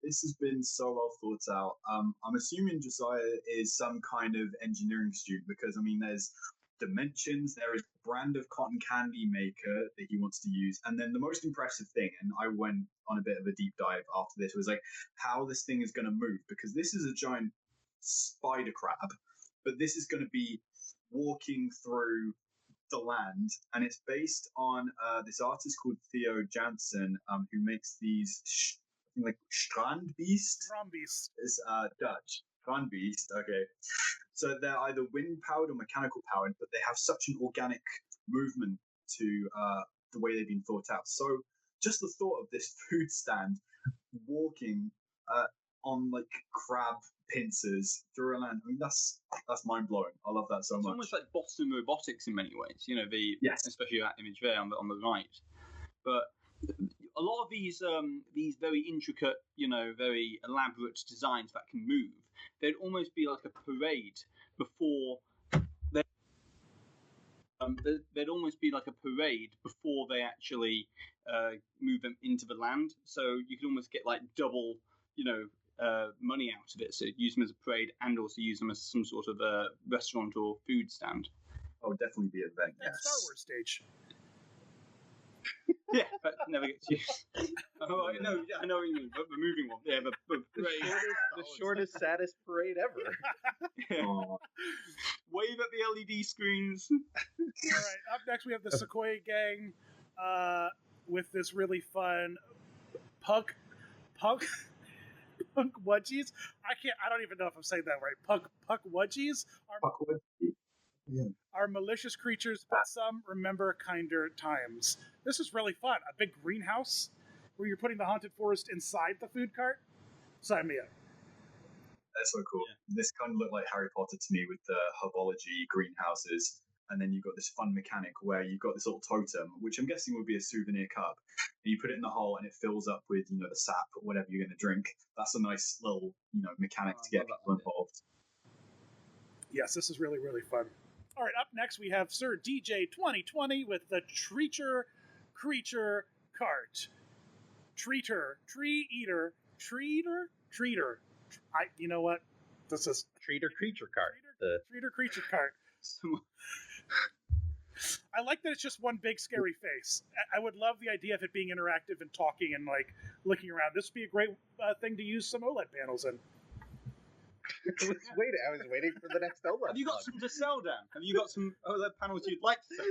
This has been so well thought out. I'm assuming Josiah is some kind of engineering student because, I mean, there's dimensions, there is a brand of cotton candy maker that he wants to use. And then the most impressive thing, and I went on a bit of a deep dive after this, was like how this thing is going to move, because this is a giant spider crab, but this is going to be walking through the land, and it's based on this artist called Theo Jansen, who makes these like Strandbeest. Strandbeest. It's Dutch. Strandbeest. Okay. So they're either wind powered or mechanical powered, but they have such an organic movement to the way they've been thought out. So just the thought of this food stand walking on like crab pincers through a land, I mean, that's mind blowing. I love that so much. It's almost like Boston Robotics in many ways, especially that image there on the right. But a lot of these very intricate, very elaborate designs that can move, they'd almost be like a parade before they'd almost be like a parade before they actually move them into the land. So you can almost get like double, money out of it. So use them as a parade and also use them as some sort of a restaurant or food stand. Oh, definitely be an event. That's Star Wars stage. Yeah, but never gets used. Oh, I know what you mean. But the moving one, yeah, the shortest, saddest parade ever. Yeah. Wave at the LED screens. All right, up next we have the Sequoia Gang with this really fun punk wudgies. I don't even know if I'm saying that right. Punk wudgies are malicious creatures, but some remember kinder times. This is really fun. A big greenhouse where you're putting the haunted forest inside the food cart. Sign me up. That's so cool. Yeah. This kind of looked like Harry Potter to me with the herbology greenhouses. And then you've got this fun mechanic where you've got this little totem, which I'm guessing would be a souvenir cup. And you put it in the hole and it fills up with, the sap or whatever you're going to drink. That's a nice little, mechanic to get people involved. Yes, this is really, really fun. All right, up next we have Sir DJ 2020 with the Treacher Creature Cart. Treater. You know what? This is Treater Creature Cart. Treater Creature Cart. I like that it's just one big scary face. I would love the idea of it being interactive and talking and like looking around. This would be a great thing to use some OLED panels in. I was waiting for the next OLED. Have you got plug. some to sell, Dan? Have you got some OLED panels you'd like to sell?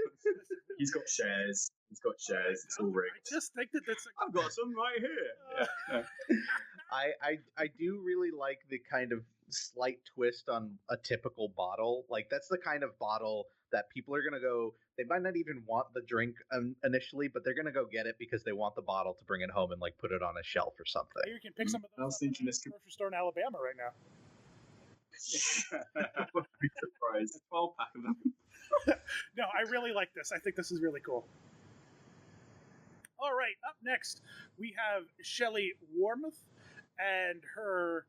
He's got shares. It's all I rigged. just think that that's. I've got some right here. Yeah. I do really like the kind of slight twist on a typical bottle. Like that's the kind of bottle that people are gonna go. They might not even want the drink initially, but they're gonna go get it because they want the bottle to bring it home and like put it on a shelf or something. You can pick some of I was those up thinking in a this could- grocery store in Alabama right now. Big surprise. 12-pack of them. No, I really like this. I think this is really cool. All right, up next we have Shelley Warmoth and her.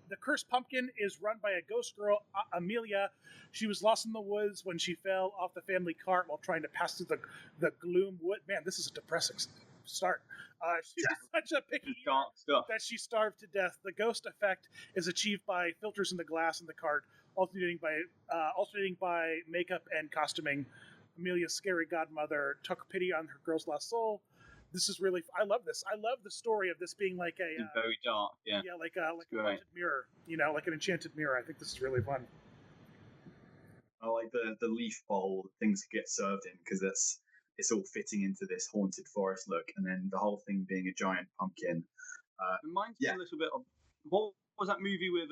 The Cursed Pumpkin is run by a ghost girl, Amelia. She was lost in the woods when she fell off the family cart while trying to pass through the gloom wood. Man, this is a depressing start. She was such a picky eater Dark stuff. that she starved to death. The ghost effect is achieved by filters in the glass in the cart, alternating by makeup and costuming. Amelia's scary godmother took pity on her girl's lost soul. This is really. I love this. I love the story of this being like a It's very dark. Yeah. like a great. haunted mirror. You know, like an enchanted mirror. I think this is really fun. I like the leaf bowl that things get served in because it's all fitting into this haunted forest look, and then the whole thing being a giant pumpkin. Reminds me Yeah. a little bit of what was that movie with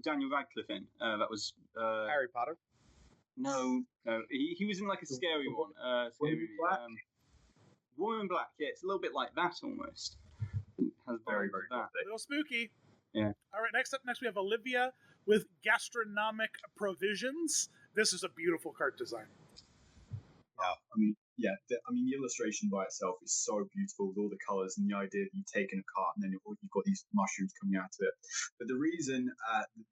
Daniel Radcliffe in? That was Harry Potter. no. He was in like a scary one. Scary Woman in movie. Black? Woman in Black. Yeah, it's a little bit like that almost. It has Very, vibes very of that. A little spooky. Yeah. All right. Next we have Olivia with gastronomic provisions. This is a beautiful cart design. The illustration by itself is so beautiful with all the colors and the idea of you taking a cart and then you've got these mushrooms coming out of it. But the reason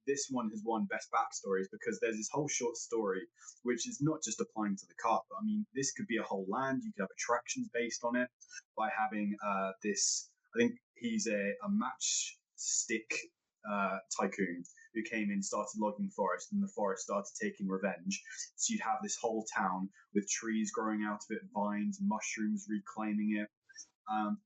this one has won Best Backstory is because there's this whole short story which is not just applying to the cart, but I mean, this could be a whole land. You could have attractions based on it by having this. I think he's a matchstick tycoon who came in, started logging forest, and the forest started taking revenge. So you'd have this whole town with trees growing out of it, vines, mushrooms reclaiming it.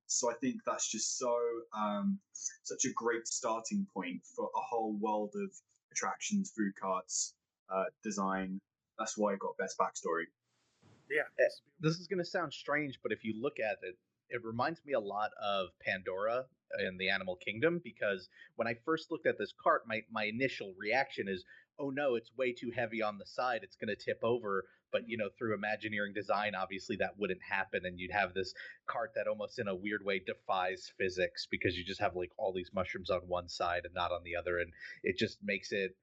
So I think that's just such a great starting point for a whole world of attractions, food carts, design. That's why I got Best Backstory. Yeah. This is going to sound strange, but if you look at it, it reminds me a lot of Pandora in the Animal Kingdom, because when I first looked at this cart, my initial reaction is, oh no, it's way too heavy on the side. It's going to tip over. But, through Imagineering design, obviously that wouldn't happen. And you'd have this cart that almost in a weird way defies physics because you just have like all these mushrooms on one side and not on the other. And it just makes it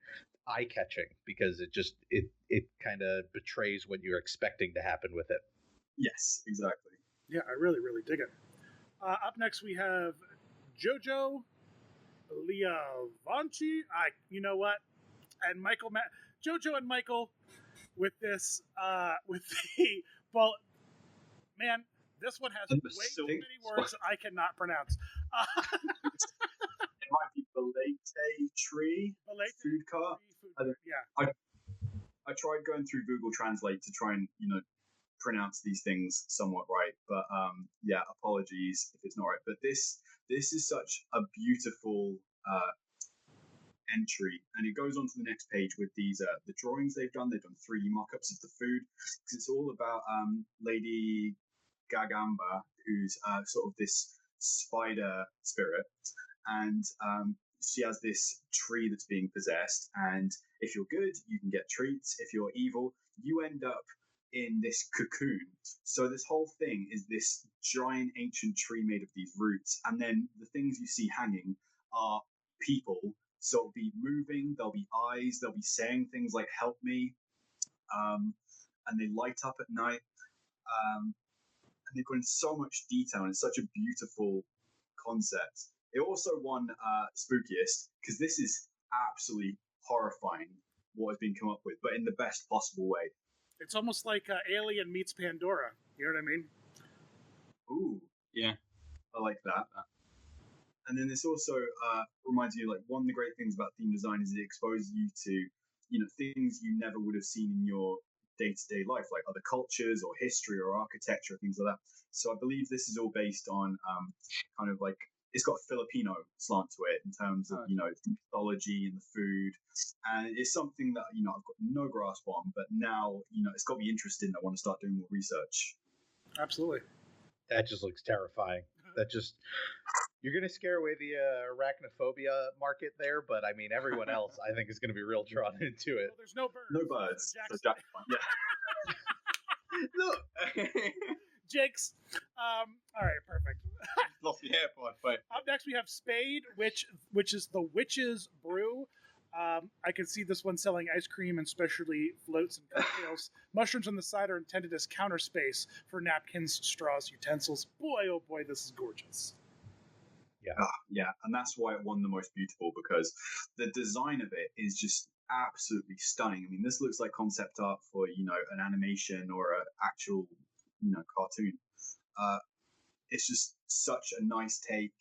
eye-catching because it kind of betrays what you're expecting to happen with it. Yes, exactly. Yeah, I really, really dig it. Up next, we have Jojo Liavanci. You know what? And Michael, Jojo and Michael with this, with the, well, man, this one has way too many words that I cannot pronounce. It might be Belete Tree food cart. Yeah. I tried going through Google Translate to try and, pronounce these things somewhat right, but apologies if it's not right. But this is such a beautiful entry, and it goes on to the next page with these the drawings they've done 3D mock-ups of the food, because it's all about Lady Gagamba, who's sort of this spider spirit, and she has this tree that's being possessed, and if you're good you can get treats, if you're evil you end up in this cocoon. So this whole thing is this giant ancient tree made of these roots, and then the things you see hanging are people. So it'll be moving, there'll be eyes, they'll be saying things like help me, and they light up at night, and they go into so much detail, and it's such a beautiful concept. It also won Spookiest because this is absolutely horrifying what has been come up with, but in the best possible way. It's almost like Alien meets Pandora. You know what I mean? Ooh. Yeah. I like that. And then this also reminds me, like, one of the great things about theme design is it exposes you to, things you never would have seen in your day-to-day life, like other cultures or history or architecture, things like that. So I believe this is all based on kind of like it's got a Filipino slant to it in terms of the mythology and the food, and it's something that I've got no grasp on, but now it's got me interested, and I want to start doing more research. Absolutely. That just looks terrifying. You're going to scare away the arachnophobia market there, but I mean, everyone else, I think, is going to be real drawn into it. Well, there's no birds. No birds. So Jack's fine. Yeah. Look. Jake's. All right, perfect. Lost the AirPod. But Up next, we have Spade, which is the Witch's Brew. I can see this one selling ice cream and specialty floats and cocktails. Mushrooms on the side are intended as counter space for napkins, straws, utensils. Boy, oh boy, this is gorgeous. Yeah, and that's why it won the most beautiful, because the design of it is just absolutely stunning. I mean, this looks like concept art for an animation or an actual cartoon. It's just such a nice take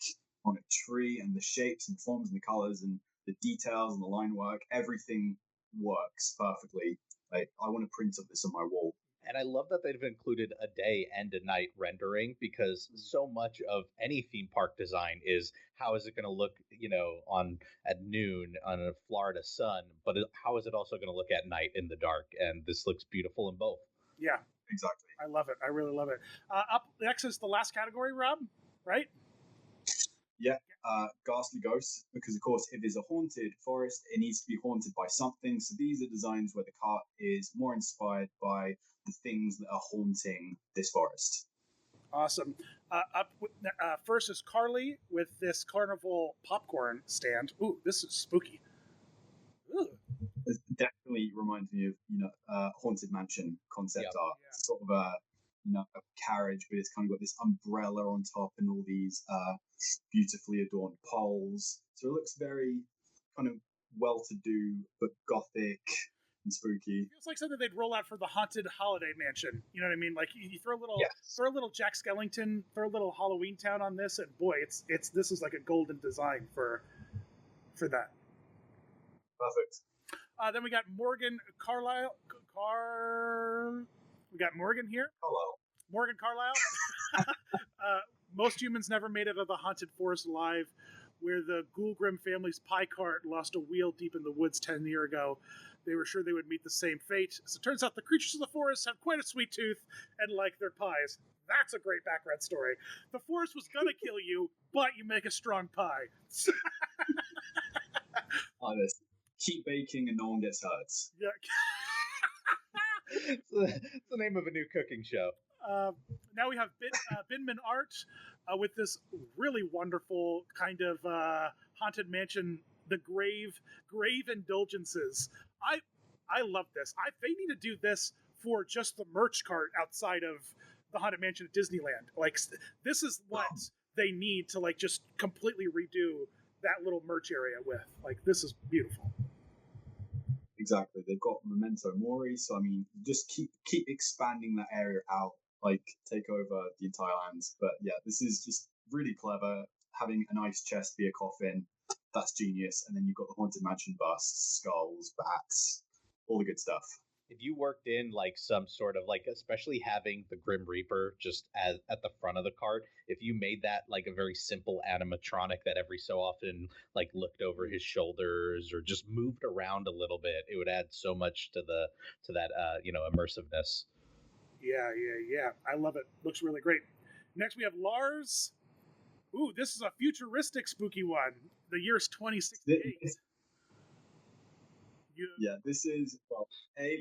on a tree, and the shapes and forms and the colors and the details and the line work, everything works perfectly. Like, I want to print of this on my wall. And I love that they've included a day and a night rendering, because so much of any theme park design is how is it going to look, at noon on a Florida sun, but how is it also going to look at night in the dark? And this looks beautiful in both. Yeah, exactly. I love it. I really love it. Up next is the last category, Rob, right? Yeah, ghastly ghosts, because of course, if there's a haunted forest, it needs to be haunted by something. So these are designs where the cart is more inspired by the things that are haunting this forest. Awesome. First is Carly with this carnival popcorn stand. Ooh, this is spooky. Ooh. It definitely reminds me of haunted mansion concept art. Yeah. Sort of a carriage, but it's kind of got this umbrella on top and all these beautifully adorned poles. So it looks very kind of well-to-do, but gothic and spooky. It feels like something they'd roll out for the haunted holiday mansion. You know what I mean? Like you throw a little Jack Skellington, throw a little Halloween Town on this, and boy, this is like a golden design for that. Perfect. Then we got Morgan Carlisle. We got Morgan here. Hello. Morgan Carlisle. Most humans never made it out of the haunted forest alive, where the Ghoulgrim family's pie cart lost a wheel deep in the woods 10 years ago. They were sure they would meet the same fate. So it turns out the creatures of the forest have quite a sweet tooth and like their pies. That's a great background story. The forest was going to kill you, but you make a strong pie. Honest. Keep baking and no one gets hurt. Yeah. It's the name of a new cooking show. Now we have Binman Art with this really wonderful kind of haunted mansion, the grave indulgences. I love this. They need to do this for just the merch cart outside of the haunted mansion at Disneyland. Like, this is what they need to like just completely redo that little merch area with. Like, this is beautiful. Exactly. They've got Memento Mori, so I mean, just keep expanding that area out, like take over the entire land. But yeah, this is just really clever. Having an ice chest be a coffin, that's genius. And then you've got the haunted mansion busts, skulls, bats, all the good stuff. If you worked in like some sort of like, especially having the Grim Reaper just at the front of the cart, if you made that like a very simple animatronic that every so often like looked over his shoulders or just moved around a little bit, it would add so much to that immersiveness. Yeah. I love it. Looks really great. Next we have Lars. Ooh, this is a futuristic spooky one. The year's 2068. Yeah, this is called the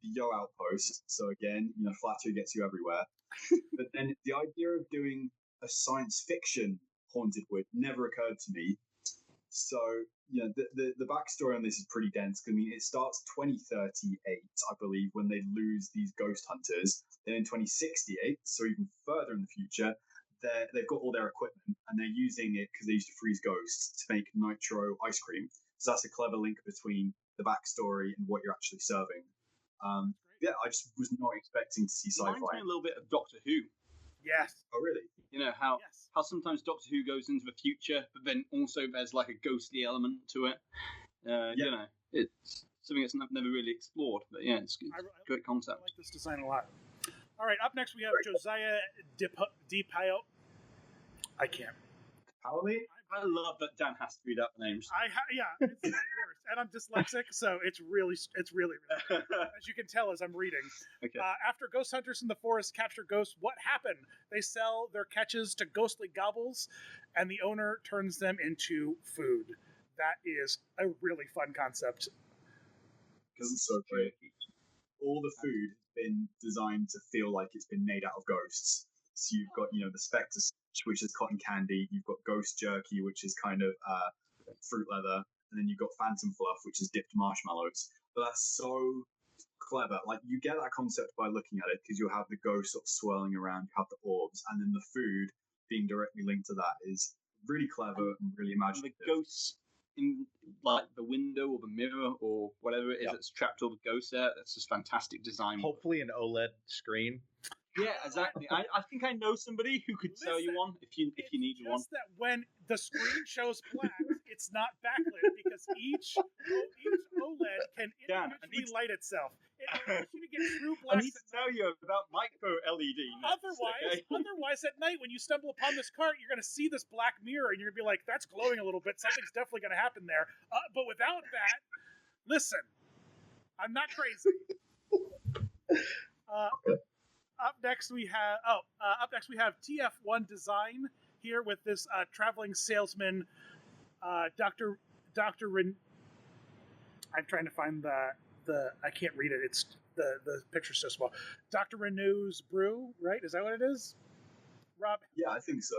Yo Outpost. So again, flattery gets you everywhere. But then the idea of doing a science fiction haunted wood never occurred to me. So the backstory on this is pretty dense. I mean, it starts 2038, I believe, when they lose these ghost hunters. Then in 2068, so even further in the future, they've got all their equipment and they're using it because they used to freeze ghosts to make nitro ice cream. So that's a clever link between the backstory and what you're actually serving. Yeah, I just was not expecting to see sci-fi. Reminds me a little bit of Doctor Who. Yes. Oh, really? You know how sometimes Doctor Who goes into the future, but then also there's like a ghostly element to it. It's something that's never really explored. But yeah, it's a great concept. I like this design a lot. All right, up next we have Josiah DiPaolo. I can't. Powerly? I love that Dan has to read out the names. Yeah, it's the worst, and I'm dyslexic, so it's really as you can tell as I'm reading. Okay. After ghost hunters in the forest capture ghosts, what happened? They sell their catches to ghostly gobbles, and the owner turns them into food. That is a really fun concept. Because it's so great. All the food has been designed to feel like it's been made out of ghosts. So you've got, the Spectre, which is cotton candy. You've got ghost jerky, which is kind of fruit leather. And then you've got phantom fluff, which is dipped marshmallows. But that's so clever. Like, you get that concept by looking at it, because you'll have the ghost sort of swirling around, you have the orbs, and then the food being directly linked to that is really clever and really imaginative. The ghosts in like the window or the mirror or whatever it is that's trapped all the ghosts there. That's just fantastic design. Hopefully an OLED screen. Yeah, exactly. I think I know somebody who could sell you one if you need one. Just that when the screen shows black, it's not backlit because each OLED can individually light itself. It allows you to get true I black. need to tell you about micro LED. Otherwise, at night when you stumble upon this cart, you're going to see this black mirror and you're going to be like, "That's glowing a little bit. Something's definitely going to happen there." But without that, listen, I'm not crazy. Up next we have TF1 Design here with this traveling salesman, Dr. I'm trying to find the I can't read it. It's the picture's so small. Dr. Renault's Brew, right? Is that what it is? Rob? Yeah, I think so.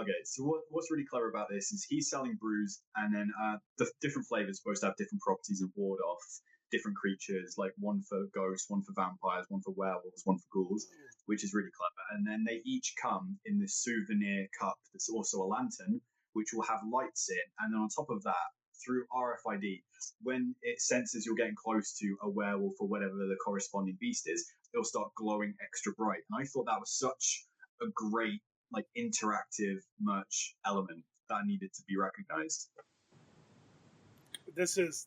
Okay, so what's really clever about this is he's selling brews, and then the different flavors supposed to have different properties and ward off different creatures, like one for ghosts, one for vampires, one for werewolves, one for ghouls, which is really clever. And then they each come in this souvenir cup that's also a lantern, which will have lights in. And then on top of that, through RFID, when it senses you're getting close to a werewolf or whatever the corresponding beast is, it'll start glowing extra bright. And I thought that was such a great, like, interactive merch element that needed to be recognized. This is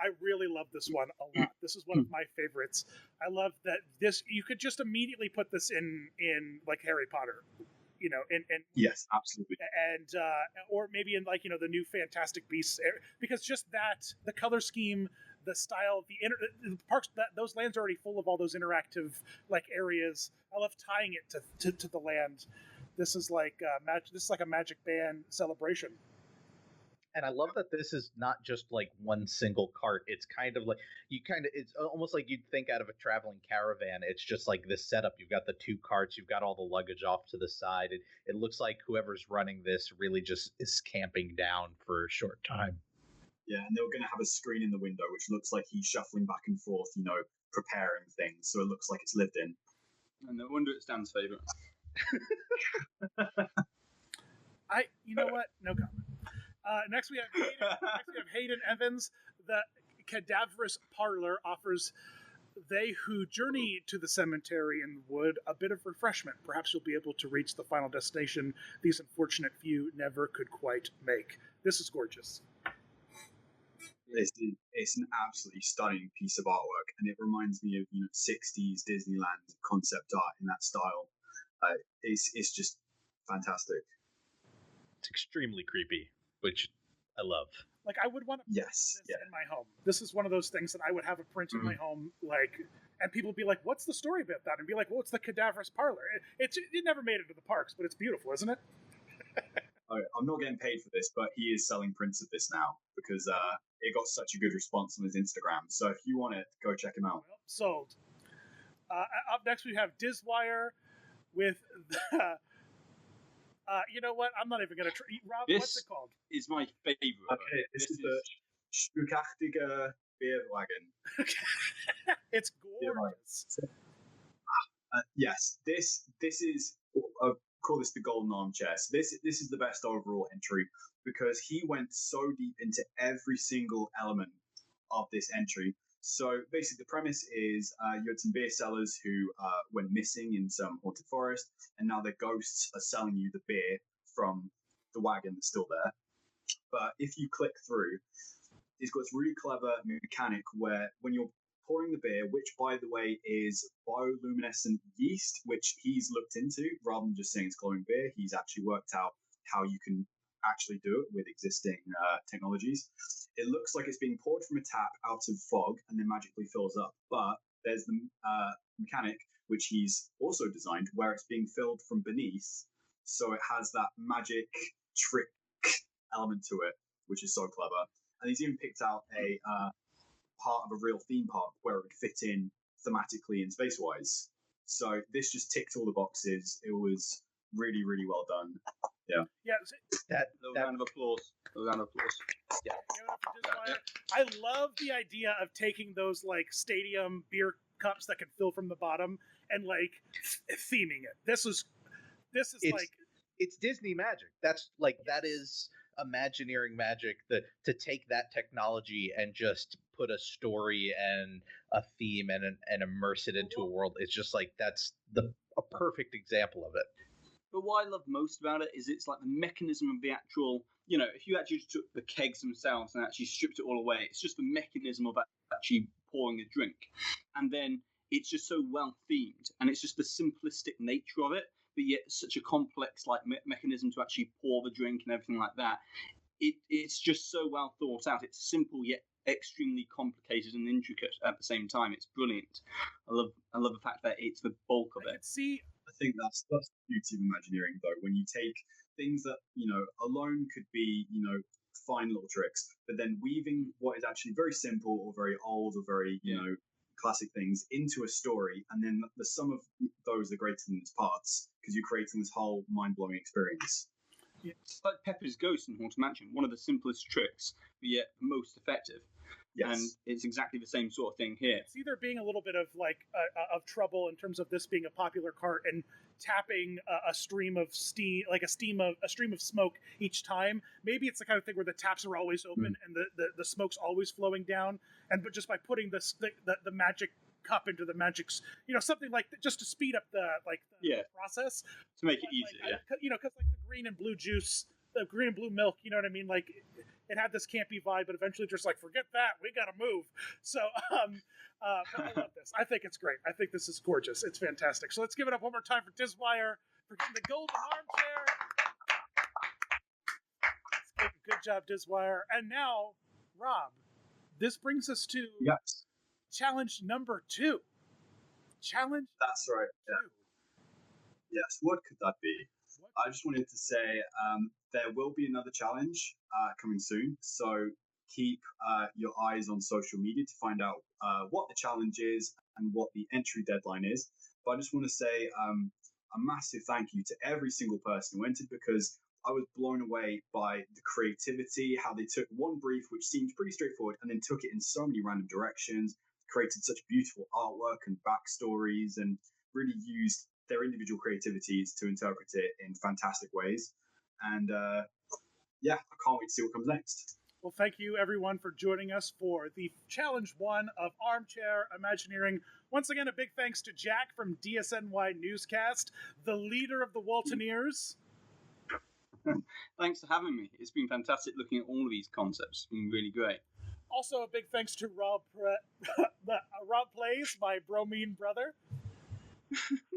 I really love this one a lot. This is one of my favorites. I love that you could just immediately put this in like Harry Potter, and yes, absolutely, and or maybe in like the new Fantastic Beasts, because just that the color scheme, the style, the parks, those lands are already full of all those interactive like areas. I love tying it to the land. This is like a Magic Band celebration. And I love that this is not just like one single cart. It's kind of like it's almost like you'd think out of a traveling caravan. It's just like this setup. You've got the two carts, you've got all the luggage off to the side. It looks like whoever's running this really just is camping down for a short time. Yeah, and they're going to have a screen in the window, which looks like he's shuffling back and forth, preparing things. So it looks like it's lived in. And no wonder it's Dan's favourite. You know what? No comment. Next we have Hayden Evans. The Cadaverous Parlor offers they who journey to the cemetery in the wood a bit of refreshment. Perhaps you'll be able to reach the final destination these unfortunate few never could quite make. This is gorgeous. It's an absolutely stunning piece of artwork, and it reminds me of 60s Disneyland concept art in that style. It's just fantastic. It's extremely creepy, which I love. Like, I would want to print this in my home. This is one of those things that I would have a print in my home, and people would be like, "What's the story about that?" And be like, "Well, it's the Cadaverous Parlor." It never made it to the parks, but it's beautiful, isn't it? I'm not getting paid for this, but he is selling prints of this now because it got such a good response on his Instagram. So if you want it, go check him out. Well, sold. Up next, we have Dizwire with the... you know what? I'm not even going to... Rob, what's it called? This is my favorite. Okay, this is the Spukachtige Beerwagen. It's gorgeous. Yes, this is... call this the golden armchair. So this is the best overall entry because he went so deep into every single element of this entry. So basically the premise is you had some beer sellers who went missing in some haunted forest, and now the ghosts are selling you the beer from the wagon that's still there. But if you click through, it's got this really clever mechanic where when you're pouring the beer, which, by the way, is bioluminescent yeast, which he's looked into rather than just saying it's glowing beer. He's actually worked out how you can actually do it with existing technologies. It looks like it's being poured from a tap out of fog and then magically fills up. But there's the mechanic, which he's also designed, where it's being filled from beneath. So it has that magic trick element to it, which is so clever. And he's even picked out a part of a real theme park where it would fit in thematically and space-wise. So this just ticked all the boxes. It was really, really well done. Yeah. Yeah. Round of applause. Yeah. I love the idea of taking those like stadium beer cups that can fill from the bottom and like theming it. This is it's Disney magic. That's like that is Imagineering magic. To take that technology and just put a story and a theme and immerse it into a world. It's just like that's a perfect example of it. But what I love most about it is it's like the mechanism of the actual, if you actually just took the kegs themselves and actually stripped it all away, it's just the mechanism of actually pouring a drink. And then it's just so well themed, and it's just the simplistic nature of it, but yet such a complex like mechanism to actually pour the drink and everything like that. It's just so well thought out. It's simple yet extremely complicated and intricate at the same time. It's brilliant. I love the fact that it's the bulk of it. I think that's the beauty of Imagineering, though, when you take things that, alone could be, fine little tricks, but then weaving what is actually very simple or very old or very, classic things into a story, and then the sum of those are greater than its parts, because you're creating this whole mind-blowing experience. Yeah. It's like Pepper's Ghost in Haunted Mansion, one of the simplest tricks, but yet most effective. Yes. And it's exactly the same sort of thing here. It's either being a little bit of like of trouble in terms of this being a popular cart and tapping a stream of steam, like a stream of smoke each time. Maybe it's the kind of thing where the taps are always open and the smoke's always flowing down. But just by putting the magic cup into the magic, something like that, just to speed up the process to make it easier. Because like the green and blue juice, the green and blue milk, you know what I mean, like. It had this campy vibe, but eventually just like, forget that, we gotta move. So, but I love this. I think it's great. I think this is gorgeous. It's fantastic. So let's give it up one more time for Diswire for getting the golden armchair. Good job, Diswire. And now, Rob, this brings us to challenge number 2. That's right. Yeah. Yes. What could that be? I just wanted to say there will be another challenge coming soon. So keep your eyes on social media to find out what the challenge is and what the entry deadline is. But I just want to say a massive thank you to every single person who entered, because I was blown away by the creativity, how they took one brief, which seemed pretty straightforward, and then took it in so many random directions, created such beautiful artwork and backstories, and really used their individual creativities to interpret it in fantastic ways. And I can't wait to see what comes next. Well, thank you everyone for joining us for the challenge 1 of Armchair Imagineering. Once again, a big thanks to Jack from DSNY Newscast, the leader of the Waltoneers. Thanks for having me. It's been fantastic looking at all of these concepts. It's been really great. Also, a big thanks to Rob Plays, my bromine brother.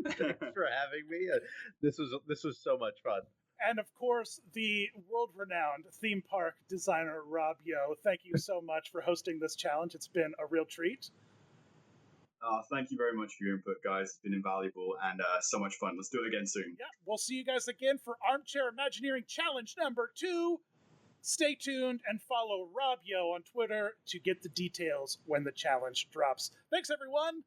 Thanks for having me. This was so much fun. And of course, the world-renowned theme park designer Rob Yo. Thank you so much for hosting this challenge. It's been a real treat. Thank you very much for your input, guys. It's been invaluable and so much fun. Let's do it again soon. Yeah, we'll see you guys again for Armchair Imagineering Challenge number 2. Stay tuned and follow Rob Yo on Twitter to get the details when the challenge drops. Thanks, everyone.